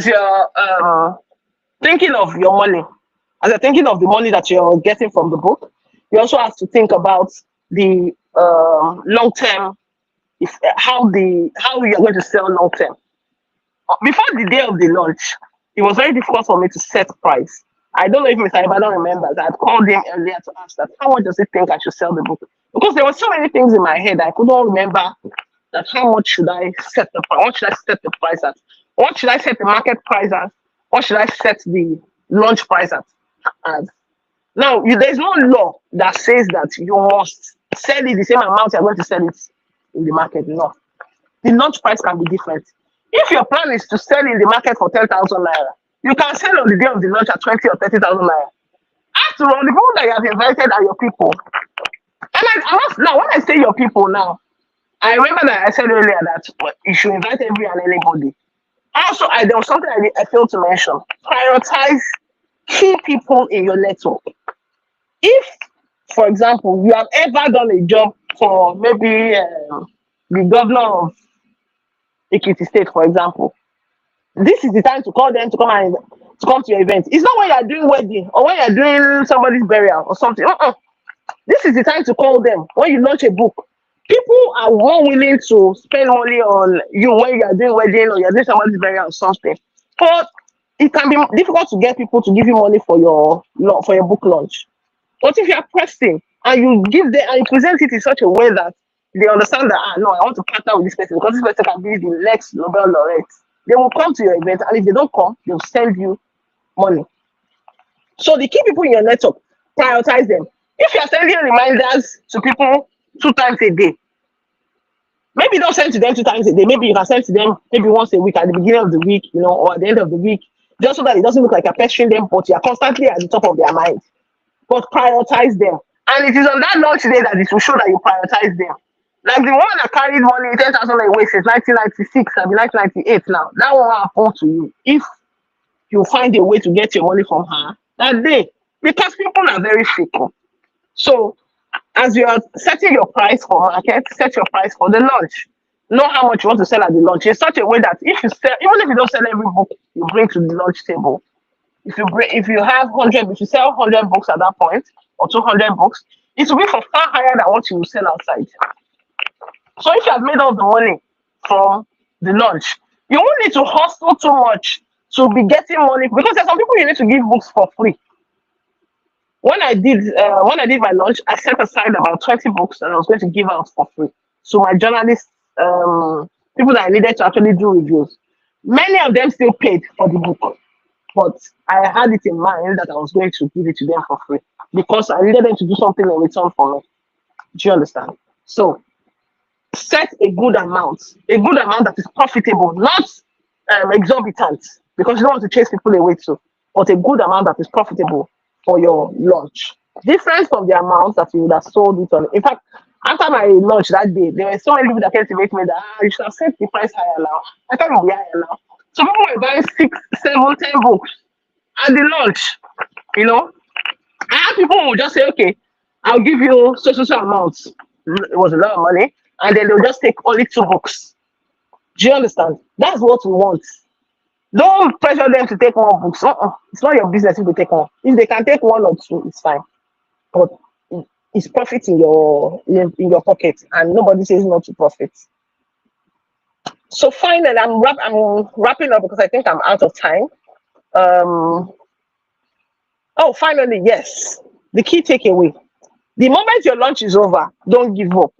you're thinking of your money, as you're thinking of the money that you're getting from the book, you also have to think about the long term, how you're going to sell long term. Before the day of the launch, it was very difficult for me to set price. I don't know if Mr. Ibadan remembers. I had called him earlier to ask that how much does he think I should sell the book? Because there were so many things in my head I couldn't remember that how much should I set the price? What should I set the price at? What should I set the market price at? What should I set the launch price at? Now, there's no law that says that you must sell it the same amount you're going to sell it in the market. No. The launch price can be different. If your plan is to sell in the market for 10,000 naira You can sell on the day of the launch at 20 or 30,000 naira. After all, the people that you have invited are your people. And I must now, when I say your people now, I remember that I said earlier that you should invite every and anybody. Also, there was something I failed to mention. Prioritize key people in your network. If, for example, you have ever done a job for maybe the governor of Ekiti State, for example, this is the time to call them to come to your event. It's not when you're doing wedding or when you're doing somebody's burial or something. This is the time to call them when you launch a book. People are more willing to spend money on you when you are doing wedding or you're doing somebody's burial or something. But it can be difficult to get people to give you money for your book launch. But if you are pressing and you give them and you present it in such a way that they understand that no, I want to partner with this person because this person can be the next Nobel laureate, they will come to your event, and if they don't come, they'll send you money. So the key people in your network, prioritize them. If you are sending reminders to people 2 times a day, maybe don't send to them 2 times a day. Maybe you can send to them maybe once a week at the beginning of the week, or at the end of the week, just so that it doesn't look like you're pestering them, but you're constantly at the top of their mind. But prioritize them. And it is on that launch day that it will show that you prioritize them. Like the one that carried money 10,000 away since 1996 and 1998 now, that one will happen to you if you find a way to get your money from her that day. Because people are very fickle. So as you are setting your price for market, set your price for the launch. Know how much you want to sell at the launch in such a way that if you sell, even if you don't sell every book you bring to the launch table, if you have 100, if you sell 100 books at that point or 200 books, it will be for far higher than what you will sell outside. So if you have made all the money from the launch, you won't need to hustle too much to be getting money, because there's some people you need to give books for free. When I did my launch, I set aside about 20 books that I was going to give out for free. So my journalists, people that I needed to actually do reviews, many of them still paid for the book, but I had it in mind that I was going to give it to them for free because I needed them to do something in return for me. Do you understand? So set a good amount that is profitable, not exorbitant, because you don't want to chase people away too, but a good amount that is profitable for your launch. Different from the amount that you would have sold it on. In fact, after my launch that day, there were so many people that came to meet me that you should have set the price higher now. I thought it would be higher now. So people were buying 6, 7, 10 books at the launch. I had people who would just say, okay, I'll give you so amounts. It was a lot of money. And then they'll just take only 2 books. Do you understand? That's what we want. Don't pressure them to take more books. It's not your business if they take one. If they can take 1 or 2, it's fine. But it's profit in your pocket, and nobody says no to profit. So finally, I'm wrapping up because I think I'm out of time. Finally, yes. The key takeaway. The moment your launch is over, don't give up.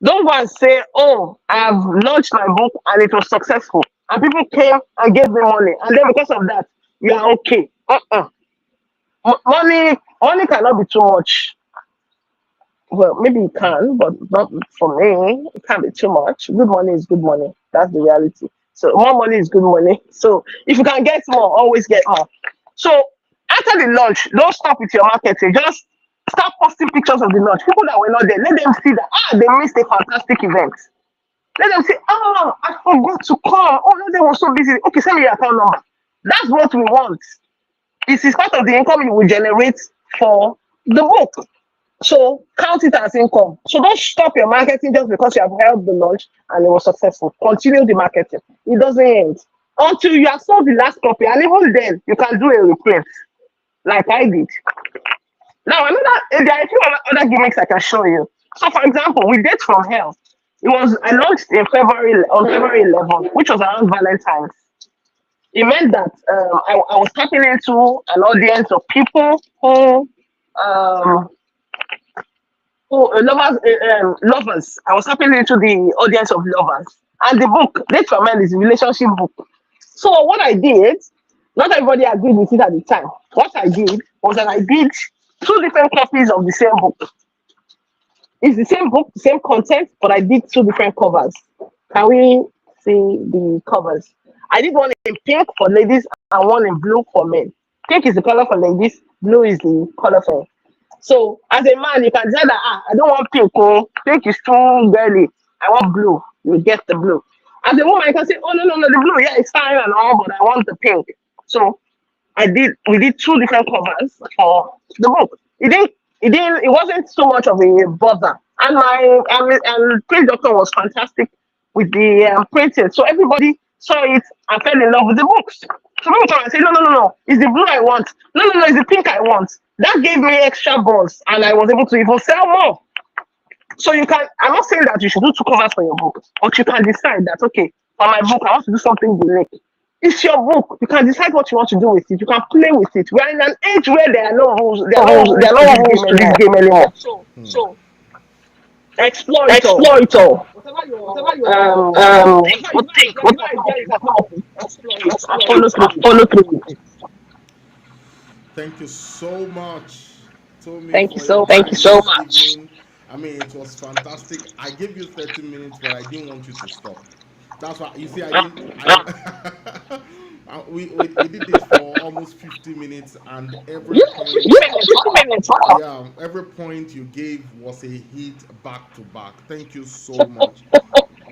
Don't go and say, oh, I've launched my book and it was successful. And people came and gave me money. And then because of that, you are okay. Money cannot be too much. Well, maybe it can, but not for me. It can't be too much. Good money is good money. That's the reality. So more money is good money. So if you can get more, always get more. So after the launch, don't stop with your marketing. Just start posting pictures of the launch. People that were not there, let them see that they missed a fantastic event. Let them say, oh, I forgot to call. Oh, no, they were so busy. Okay, send me your account number. That's what we want. This is part of the income you will generate for the book. So count it as income. So don't stop your marketing just because you have held the launch and it was successful. Continue the marketing. It doesn't end until you have sold the last copy, and even then you can do a reprint, like I did. Now there are a few other gimmicks I can show you. So for example, with Dates from Hell, I launched in on February 11th, which was around Valentine's. It meant that I was tapping into an audience of people who lovers. I was tapping into the audience of lovers. And the book, Dates from Hell, is a relationship book. So what I did, not everybody agreed with it at the time. What I did was that I did 2 different copies of the same book. It's the same book, same content, but I did 2 different covers. Can we see the covers? I did one in pink for ladies and one in blue for men. Pink is the color for ladies, blue is the color for. So as a man, you can decide that I don't want pink. Oh, pink is too girly. I want blue. You get the blue. As a woman, you can say, oh no, the blue, yeah, it's fine and all, but I want the pink. So we did two different covers for the book. It wasn't so much of a bother. And and print doctor was fantastic with the printing. So everybody saw it and fell in love with the books. So people come and say, no, it's the blue I want. No, it's the pink I want. That gave me extra buzz and I was able to even sell more. So you can, I'm not saying that you should do two covers for your book, but you can decide that, okay, for my book, I want to do something unique. It's your book. You can decide what you want to do with it. You can play with it. We're in an age where there are no rules. There are no rules to this game anymore. So explore it all. Hmm. Whatever you think, whatever idea you come up with, explore it and follow through with it. Thank you so much, Tommy, Thank you for your so time much. this evening. I mean, it was fantastic. I gave you 30 minutes, but I didn't want you to stop. That's why you see, I didn't. We did this for almost 50 minutes, and every point, 2 minutes. yeah, every point you gave was a hit back to back. Thank you so much.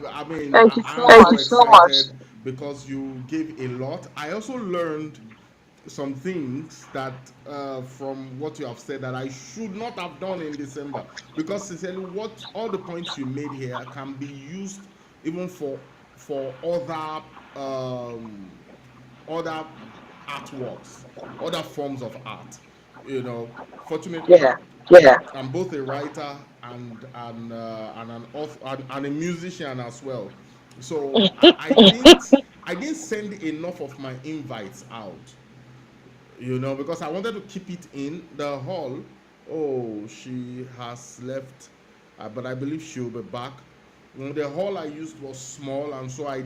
I mean, Thank you so I'm much. so excited because you gave a lot. I also learned some things that from what you have said that I should not have done in December, because sincerely, what all the points you made here can be used even for um, other artworks, other forms of art. You know, fortunately, Yeah. I'm both a writer and an author and a musician as well. So I didn't send enough of my invites out, because I wanted to keep it in the hall. Oh, she has left, but I believe she'll be back. The hall I used was small, and so I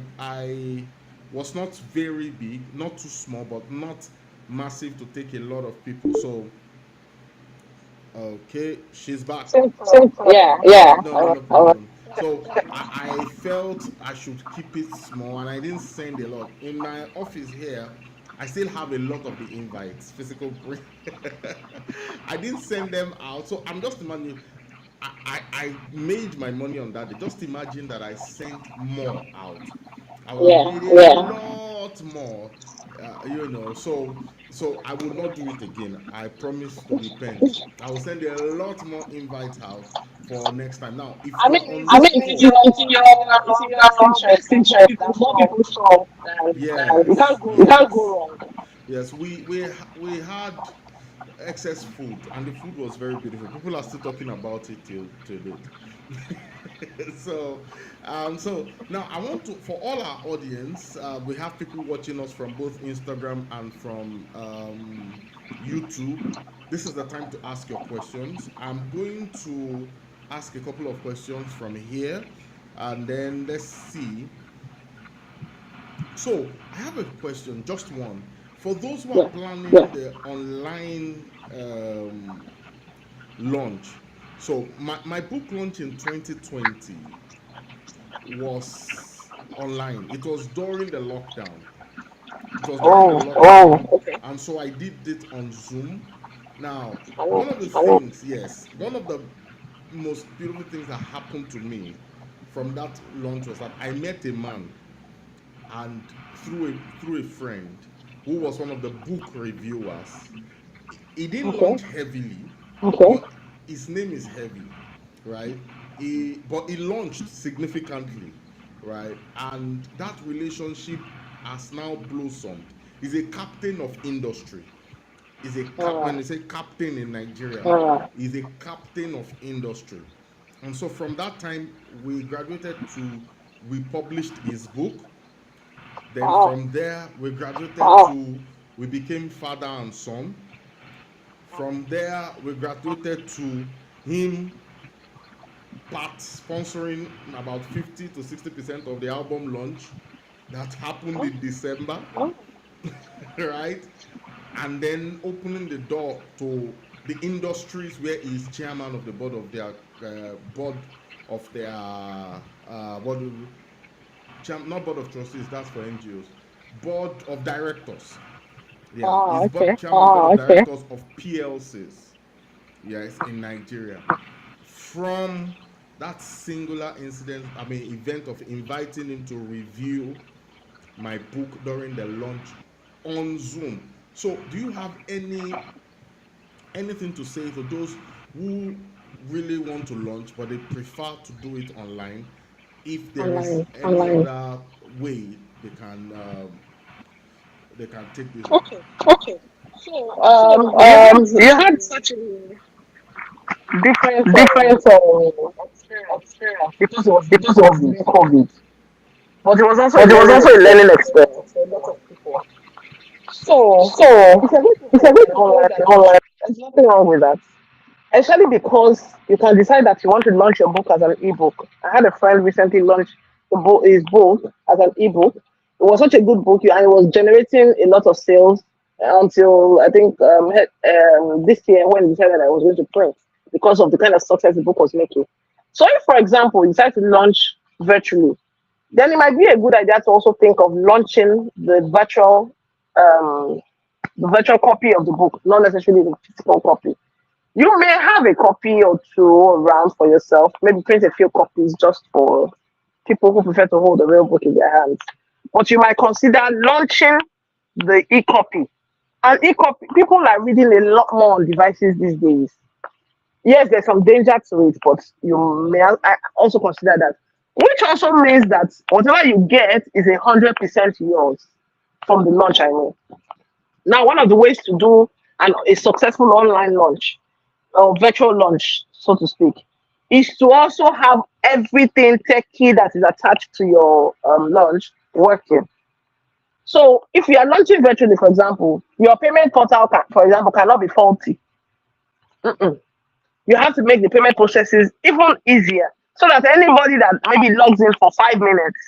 was not very big, not too small, but not massive to take a lot of people. So okay, she's back. Yeah. No problem. So I felt I should keep it small, and I didn't send a lot. In my office here, I still have a lot of the invites, physical print. I didn't send them out, so I'm just imagining. I made my money on that. Just imagine that I sent more out. I would have made a lot more, so I will not do it again. I promise to repent. I will send a lot more invites out for next time. Now, if I you mean, are on it's, this it's, call, it's in your best interest that more people saw. You yes, can't go yes, wrong. yes, we had excess food, and the food was very beautiful. People are still talking about it till date. So now I want to, for all our audience, we have people watching us from both Instagram and from YouTube. This is the time to ask your questions. I'm going to ask a couple of questions from here, and then let's see. So I have a question, just one. For those who are planning the online launch, so my book launch in 2020 was online. It was during the lockdown. It was during the lockdown, and so I did it on Zoom. Now, one of the things, yes, one of the most beautiful things that happened to me from that launch was that I met a man, and through a friend who was one of the book reviewers. He didn't launch heavily, but his name is Heavy, right? But he launched significantly, right? And that relationship has now blossomed. He's a captain of industry. When they say captain in Nigeria, he's a captain of industry. And so from that time, we published his book. Then from there, we became father and son. From there, we graduated to him part sponsoring about 50 to 60% of the album launch that happened in December, right? And then opening the door to the industries where he's chairman of the board of their not board of trustees, that's for NGOs. board of directors. Yeah, Oh, he's okay. chairman board of directors of PLCs. Yes, in Nigeria. From that singular incident, event of inviting him to review my book during the launch on Zoom. So, do you have anything to say to those who really want to launch but they prefer to do it online? If there is any other way they can take this on. Okay. Okay. So, you had such a different experience because it was during COVID, but it was also a learning experience for a lot of people. So, it's a good online. There's nothing wrong with that. Especially because you can decide that you want to launch your book as an ebook. I had a friend recently launched his book as an ebook. It was such a good book, and it was generating a lot of sales until I think this year when he decided I was going to print because of the kind of success the book was making. So, if, for example, you decide to launch virtually, then it might be a good idea to also think of launching um, the virtual copy of the book, not necessarily the physical copy. You may have a copy or two around for yourself, maybe print a few copies just for people who prefer to hold the real book in their hands. But you might consider launching the e-copy. And e-copy, people are reading a lot more on devices these days. Yes, there's some danger to it, but you may also consider that. Which also means that whatever you get is 100% yours from the launch, I mean. Now, one of the ways to do a successful online launch or virtual launch, so to speak, is to also have everything techy that is attached to your launch working. So if you are launching virtually, for example, your payment portal, for example, cannot be faulty. Mm-mm. You have to make the payment processes even easier so that anybody that maybe logs in for 5 minutes,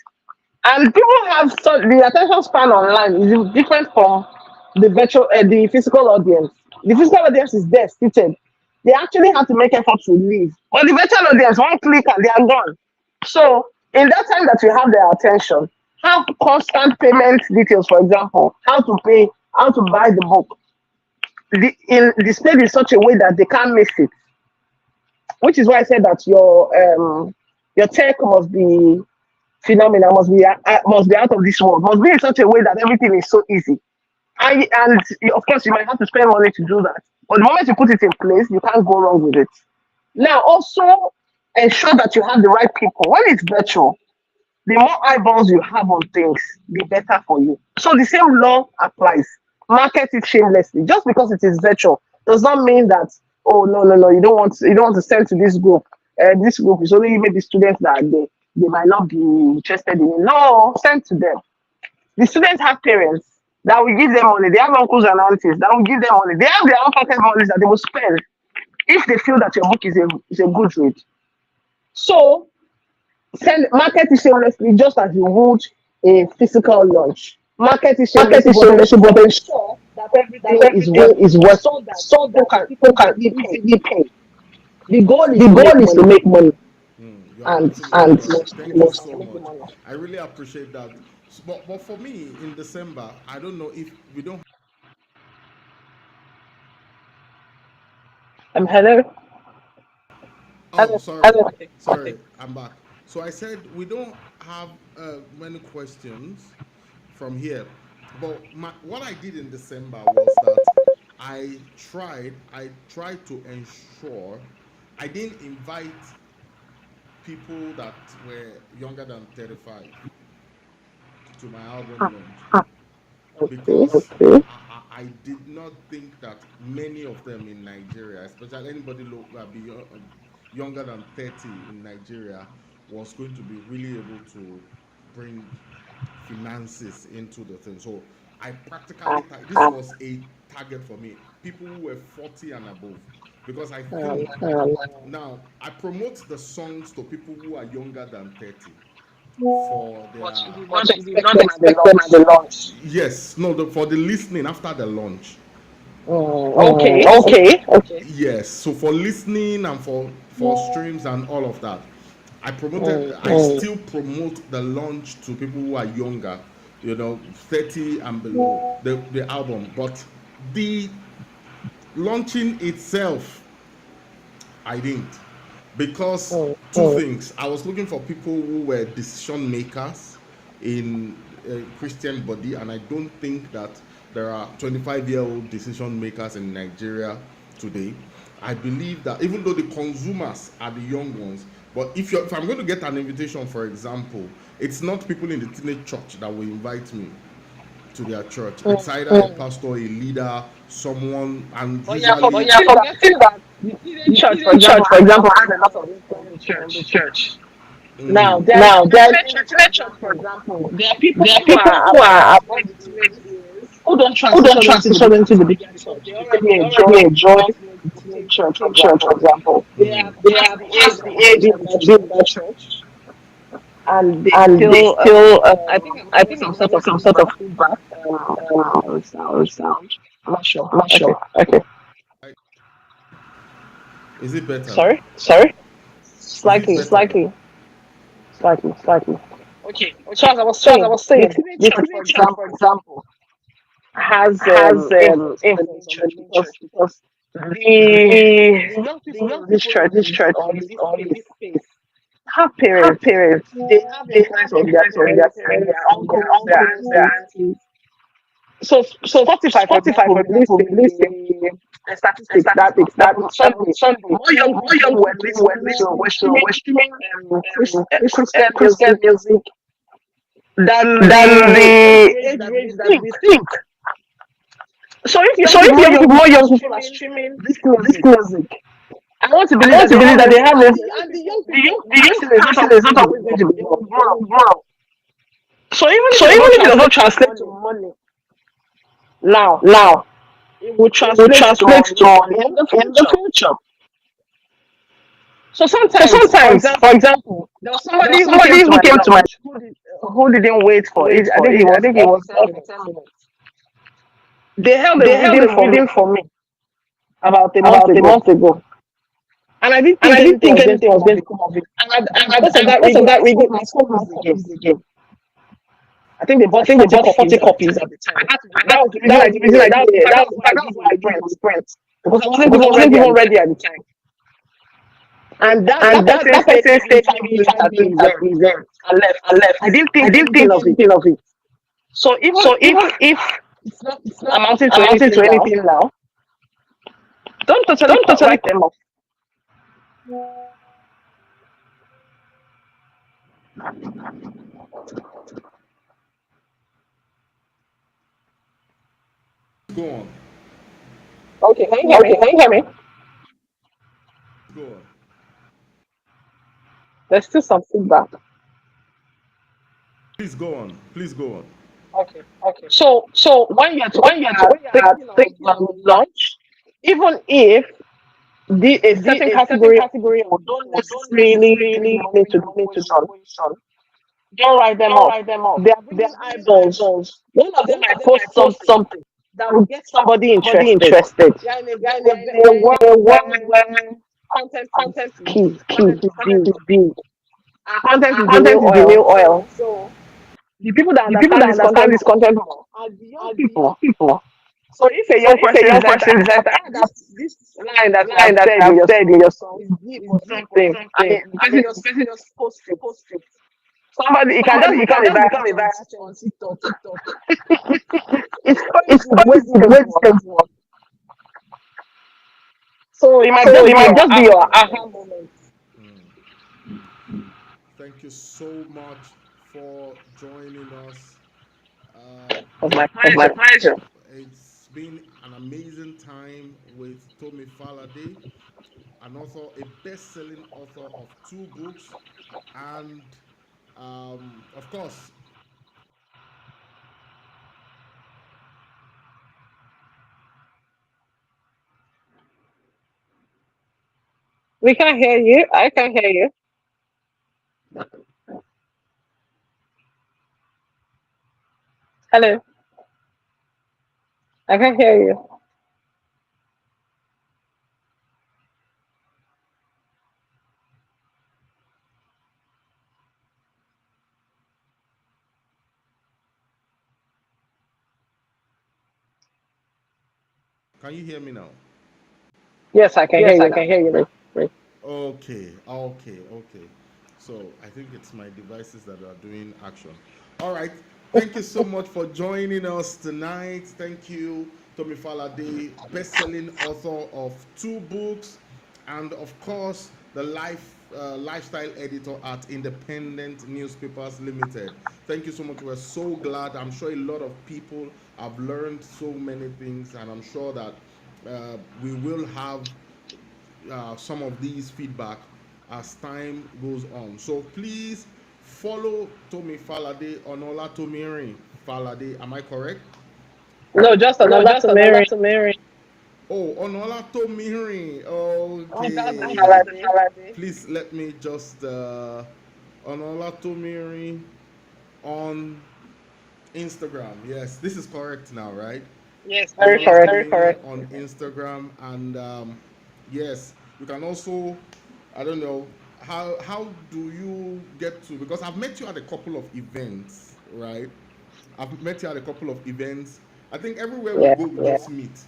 and people have the attention span online is different from the physical audience. The physical audience is there seated. They actually have to make effort to leave. But the virtual audience, one click and they are gone. So in that time that you have their attention, have constant payment details, for example, how to pay, how to buy the book, displayed in such a way that they can't miss it. Which is why I said that your tech must be phenomenal, must be out of this world, must be in such a way that everything is so easy. And of course, you might have to spend money to do that. But the moment you put it in place, you can't go wrong with it. Now, also ensure that you have the right people. When it's virtual, the more eyeballs you have on things, the better for you. So the same law applies. Market it shamelessly. Just because it is virtual does not mean that, oh no, you don't want to send to this group. This group is only maybe students that they might not be interested in it. No, send to them. The students have parents that will give them money. They have uncles and aunties that will give them money. They have their own pocket money that they will spend if they feel that your book is a good read. So market it shamelessly just as you would a physical launch. Market it shamelessly, but ensure that everything is worth so that people can easily pay. The goal is to make money. And Thank you so much. I really appreciate that. But for me, in December, I don't know if we don't. Hello. Oh, sorry, I'm back. So I said we don't have many questions from here, but what I did in December was that I tried to ensure I didn't invite people that were younger than 35 to my album launch because I did not think that many of them in Nigeria, especially anybody younger than 30 in Nigeria, was going to be really able to bring finances into the thing. So I practically, this was a target for me, people who were 40 and above. Because I think now I promote the songs to people who are younger than 30 for their Not expect them at the launch. yes, no, for the listening after the launch. Okay. Yes, so for listening and for streams and all of that, I still promote the launch to people who are younger 30 and below, the album. But the launching itself, I didn't. Because two things. I was looking for people who were decision makers in a Christian body, and I don't think that there are 25-year-old decision makers in Nigeria today. I believe that even though the consumers are the young ones, but if I'm going to get an invitation, for example, it's not people in the teenage church that will invite me to their church. It's either a pastor, a leader, someone, and But yeah, usually forgetting that the church, for example, has a lot of people in the church. Now, in the teenage church, for example, there are people who are above the teenage years who don't transition into the bigger church. They already enjoy the teenage church, for example. They are past the age of being in that church, and they still, I think I'm getting some sort of feedback. Sound. I'm not sure. Okay. is it better now? Sorry? Is it better now? Slightly. Okay. So as I was saying, the teenage church, for example, has influence on the church because the young people in this church, or in this space, have parents. They have influence on their parents, their uncles, their aunties. So Spotify, for example, released a statistic that Sunday more young people were streaming Christian music than the age range that we think. So if more young people are streaming this music, I want to believe that they have this. And the young person is not always going to be young. They will grow. So even if it does not translate to money now, it will translate to in the future. So sometimes, for example, there was somebody who came to my church who didn't wait for it. I think he was there for 10 minutes. They held a reading for me about a month ago. And I didn't think anything was going to come of it. And because of that reading, my school has again. I think they bought 40 copies at the time. That was the reason I did it. That was my print. Because I wasn't even ready at the time. And that person stayed 5 minutes at the event and left. I didn't think anything of it. So even if it's not amounting to anything now, don't totally write them off. Go on. Okay, can you hear me? Go on. There's still some feedback. Please go on. Okay. So when you're thinking of launch, even if a certain category don't necessarily need money to donation, don't write them off. They are bringing eyeballs. One of them might post something that will get somebody interested. Yeah, in a world where content is key. Content is big. Content is the new oil. So the people that understand this content more are the young people. So if a young person is like, this line that you have said in your song is deep or something, and the person just post it. Somebody, it can just become a viral on TikTok. It's the way things work. So it might just be your aha moment. Thank you so much for joining us. Of my pleasure. It's been an amazing time with Tomi Falade, an author, a best-selling author of 2 books, and of course, We can hear you. I can hear you. Hello. I can hear you. Can you hear me now? Yes, I can hear Yes, you I now. can hear you now. Okay. So I think it's my devices that are doing action. All right. Thank you so much for joining us tonight. Thank you, Tommy Falade, best-selling author of 2 books, and of course, the lifestyle editor at Independent Newspapers Limited. Thank you so much. We're so glad. I'm sure a lot of people have learned so many things, and I'm sure that we will have some of these feedback as time goes on. So please follow Tommy Falade on Olatomirin Falade. Am I correct? No, just No, another just to another Mary. to Mary. Oh, on Olatomirin. Oh, that's the Okay. Falade. Please let me just on Olatomirin on Instagram. Yes, this is correct now, right? Yes, On very Yes, correct. very correct. on Instagram, and yes, you can also, I don't know, how do you get to, because I've met you at a couple of events, right? I've met you at a couple of events. I think everywhere we Yeah. go, we just meet.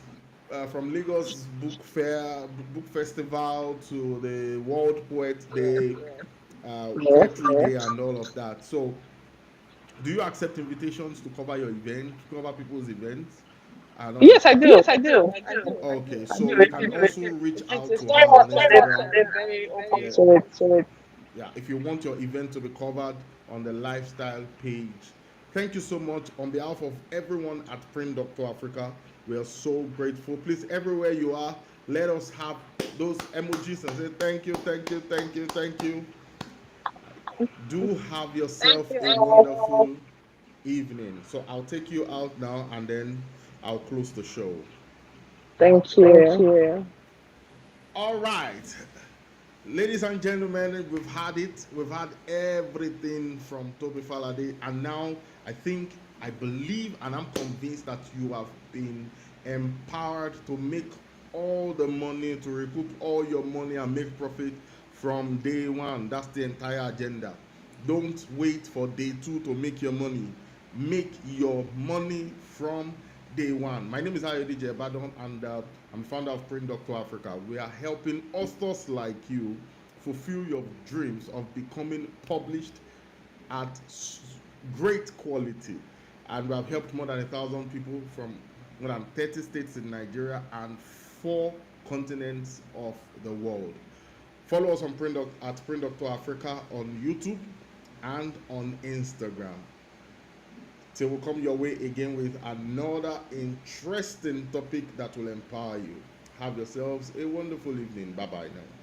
From Lagos Book Fair, Book Festival to the World Poet Day, Yeah. Poetry Day, and all of that. So, do you accept invitations to cover your event, to cover people's events, and all of Yes, I that? do. Yes, I do. Okay, I so do. you can also reach out It's to very her on much today. Instagram. I'm very open Yeah, to it. yeah. If you want your event to be covered on the lifestyle page. Thank you so much on behalf of everyone at Print Doctor Africa. We are so grateful. Please, everywhere you are, let us have those emojis and say thank you, thank you, thank you, thank you. Do have Thank yourself you a all. wonderful evening. So I'll take you out now and then I'll close the show. Thank Thank you. you. All right. Ladies and gentlemen, we've had it. We've had everything from Toby Falade, and now I believe, and I'm convinced that you have been empowered to make all the money, to recoup all your money and make profit from day one. That's the entire agenda. Don't wait for day two to make your money. Make your money from day one. My name is Ayodi Jebadon, and I'm founder of Print Doctor Africa. We are helping authors like you fulfill your dreams of becoming published at great quality. And we have helped more than 1,000 people from more than 30 states in Nigeria and 4 continents of the world. Follow us on at Print Doctor Africa on YouTube and on Instagram. Till we come your way again with another interesting topic that will empower you. Have yourselves a wonderful evening. Bye bye now.